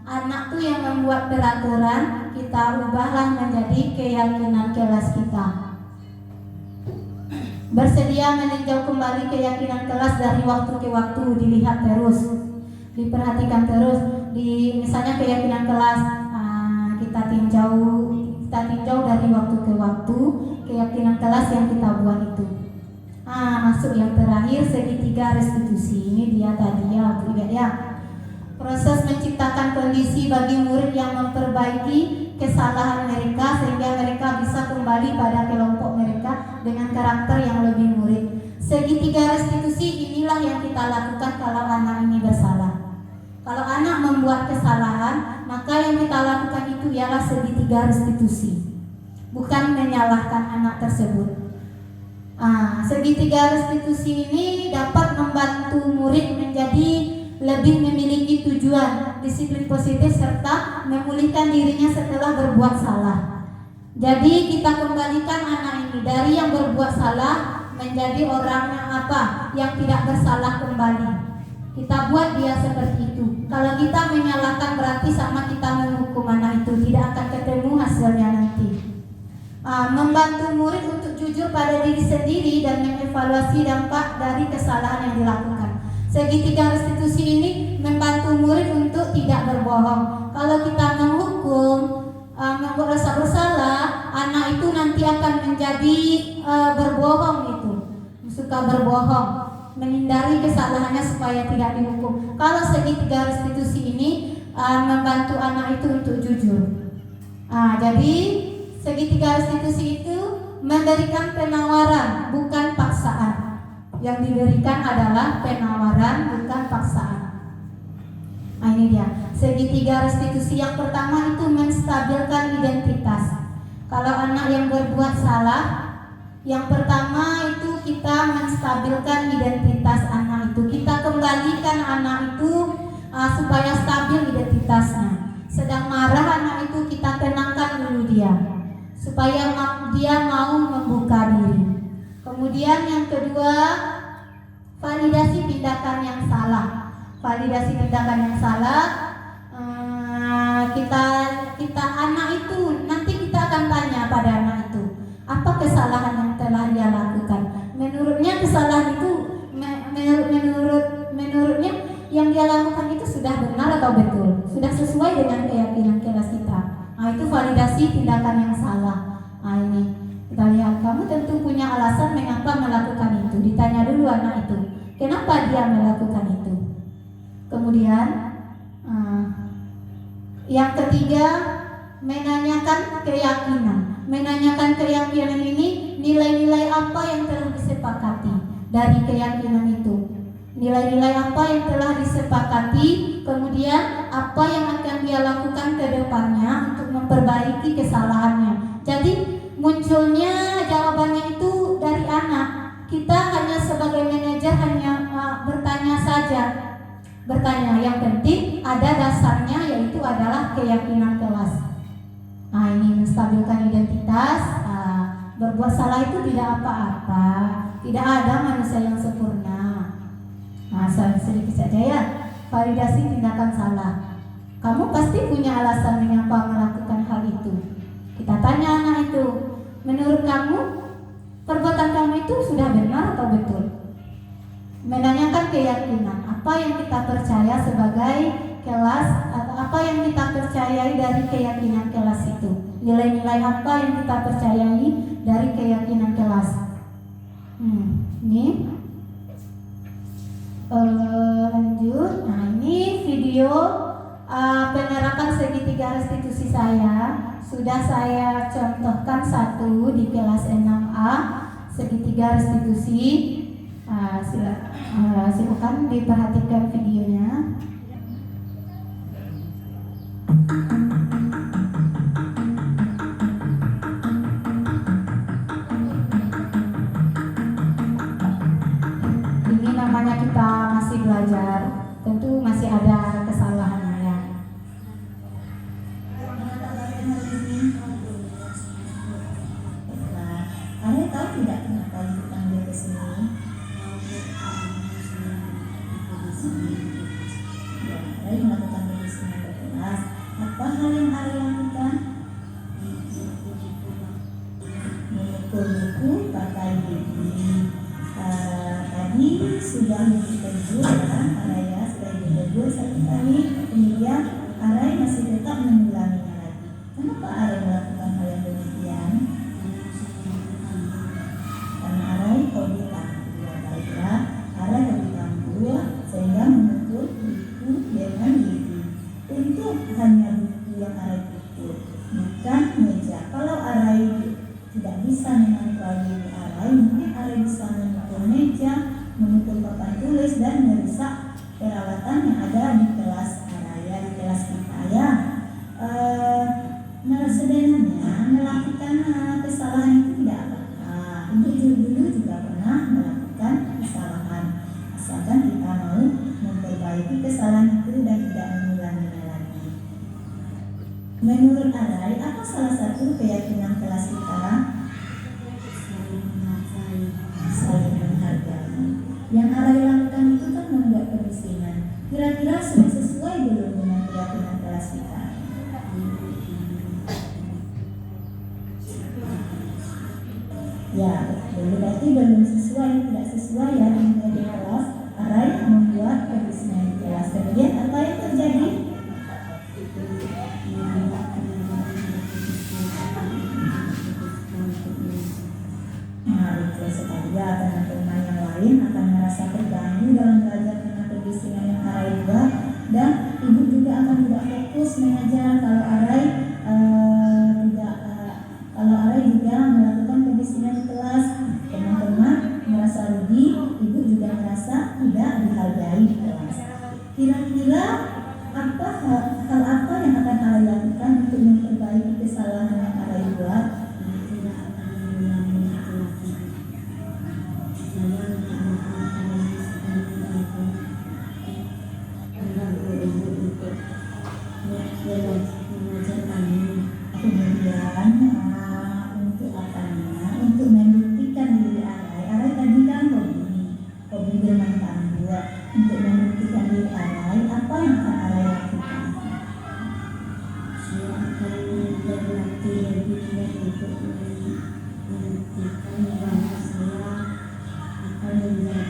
Anak tuh yang membuat peraturan, kita ubahlah menjadi keyakinan kelas kita. Bersedia meninjau kembali keyakinan kelas dari waktu ke waktu, dilihat terus, diperhatikan terus. Misalnya keyakinan kelas, kita tinjau dari waktu ke waktu keyakinan kelas yang kita buat itu. Masuk yang terakhir, segitiga restitusi. Ini dia tadi ya, lihat ya. Proses menciptakan kondisi bagi murid yang memperbaiki kesalahan mereka sehingga mereka bisa kembali pada kelompok mereka inilah yang kita lakukan kalau anak ini bersalah. Kalau anak membuat kesalahan, maka yang kita lakukan itu ialah segitiga restitusi, bukan menyalahkan anak tersebut. Segitiga restitusi ini dapat membantu murid menjadi lebih memiliki tujuan, disiplin positif, serta memulihkan dirinya setelah berbuat salah. Jadi kita kembalikan anak ini dari yang berbuat salah menjadi orang yang yang tidak bersalah kembali. Kita buat dia seperti itu. Kalau kita menyalahkan berarti sama kita menghukum anak itu, tidak akan ketemu hasilnya nanti. Membantu murid untuk jujur pada diri sendiri dan mengevaluasi dampak dari kesalahan yang dilakukan. Segitiga restitusi ini membantu murid untuk tidak berbohong. Kalau kita menghukum, membuat rasa bersalah, anak itu nanti akan menjadi berbohong itu, suka berbohong, menghindari kesalahannya supaya tidak dihukum. Kalau segitiga restitusi ini membantu anak itu untuk jujur. Jadi segitiga restitusi itu memberikan penawaran, bukan paksaan. Yang diberikan adalah penawaran, bukan paksaan. Ini dia segitiga restitusi. Yang pertama itu menstabilkan identitas. Kalau anak yang berbuat salah, yang pertama itu kita menstabilkan identitas anak itu. Kita kembalikan anak itu supaya stabil identitasnya. Sedang marah anak itu kita tenangkan dulu dia, supaya dia mau membuka diri. Kemudian yang kedua, validasi tindakan yang salah. Validasi tindakan yang salah, kita anak itu nanti kita akan tanya pada anak itu apa kesalahan yang telah dia lakukan. Menurutnya kesalahan itu menurutnya yang dia lakukan itu sudah benar atau betul, sudah sesuai dengan keyakinan kelas kita. Itu validasi tindakan yang salah. Ini kita lihat, kamu tentu punya alasan mengapa melakukan itu. Ditanya dulu anak itu, kenapa dia melakukan itu. Kemudian yang ketiga, menanyakan keyakinan. Menanyakan keyakinan ini, nilai-nilai apa yang telah disepakati dari keyakinan itu. Nilai-nilai apa yang telah disepakati, kemudian apa yang akan dia lakukan ke depannya untuk memperbaiki kesalahannya. Jadi munculnya jawabannya itu dari anak. Kita hanya sebagai manajer hanya bertanya saja. Bertanya, yang penting ada dasarnya, yaitu adalah keyakinan kelas. Ini menstabilkan identitas. Berbuat salah itu tidak apa-apa, tidak ada manusia yang sempurna. Sedikit saja ya, validasi tindakan salah. Kamu pasti punya alasan mengapa melakukan hal itu. Kita tanya anak itu, menurut kamu perbuatan kamu itu sudah benar atau betul? Menanyakan keyakinan, apa yang kita percaya sebagai kelas, atau apa yang kita percayai dari keyakinan kelas itu. Nilai-nilai apa yang kita percayai dari keyakinan kelas. Ini lanjut. Ini video penerapan segitiga restitusi saya. Sudah saya contohkan satu di kelas 6A, segitiga restitusi. Silakan diperhatikan videonya. Ini namanya kita masih belajar, tentu masih ada kesalahannya ya. Anda tahu tidak kenapa dipanggil ke sini? Ya, Ray melakukan medisnya berkelas. Apa hal yang Ray lakukan? Memukul buku pakai gigi. Tadi sudah ditegur ya, Araya sudah ditegur satu kali. Kemudian Aray masih tetap mengulanginya lagi. Kenapa Aray melakukan hal yang demikian? Karena Aray hobi tampil, baiklah. Aray hobi tampil sehingga memukul buku dengan gigi. Tentu hanya buku yang Aray pukul, bukan meja. Kalau Aray tidak bisa memukul gigi Aray, mungkin Aray bisa memukul meja, memukul papan tulis, dan merusak perawatan yang ada di kelas Araya, di kelas kita ya. Sebenarnya melakukan kesalahan itu tidak apa-apa. Ibu dulu juga pernah melakukan kesalahan, asalkan kita mau memperbaiki kesalahan itu dan tidak mengulanginya lagi. Menurut Arai, apa salah satu keyakinan kelas kita? Saling menghargai. Yang Arai lakukan itu kan membuat kemiskinan. Kira-kira sudah sesuai belum dengan keyakinan kelas kita? Ya, berarti belum sesuai, tidak sesuai ya dengan di kelas. Arai membuat kemiskinan di kelas. Kemudian apa yang terjadi? Nah, itu sekali ya, teman-teman yang lain akan merasa terganggu dalam belajar tentang kebisingan yang Arai buat, dan ibu juga akan tidak fokus mengajar kalau Arai juga melakukan kebisingan di kelas. Teman-teman merasa rugi, ibu juga merasa tidak dihargai di kelas. Kira-kira hal apa yang akan Arai lakukan untuk memperbaiki kesalahan yang Arai buat? Kemudian untuk apanya? Untuk membuktikan diri Arai tadi kan hobi bermain tambur. Untuk membuktikan diri Arai, apa yang akan Arai lakukan? Saya akan berlatih lebih giat untuk membuktikan bahwa saya akan menjadi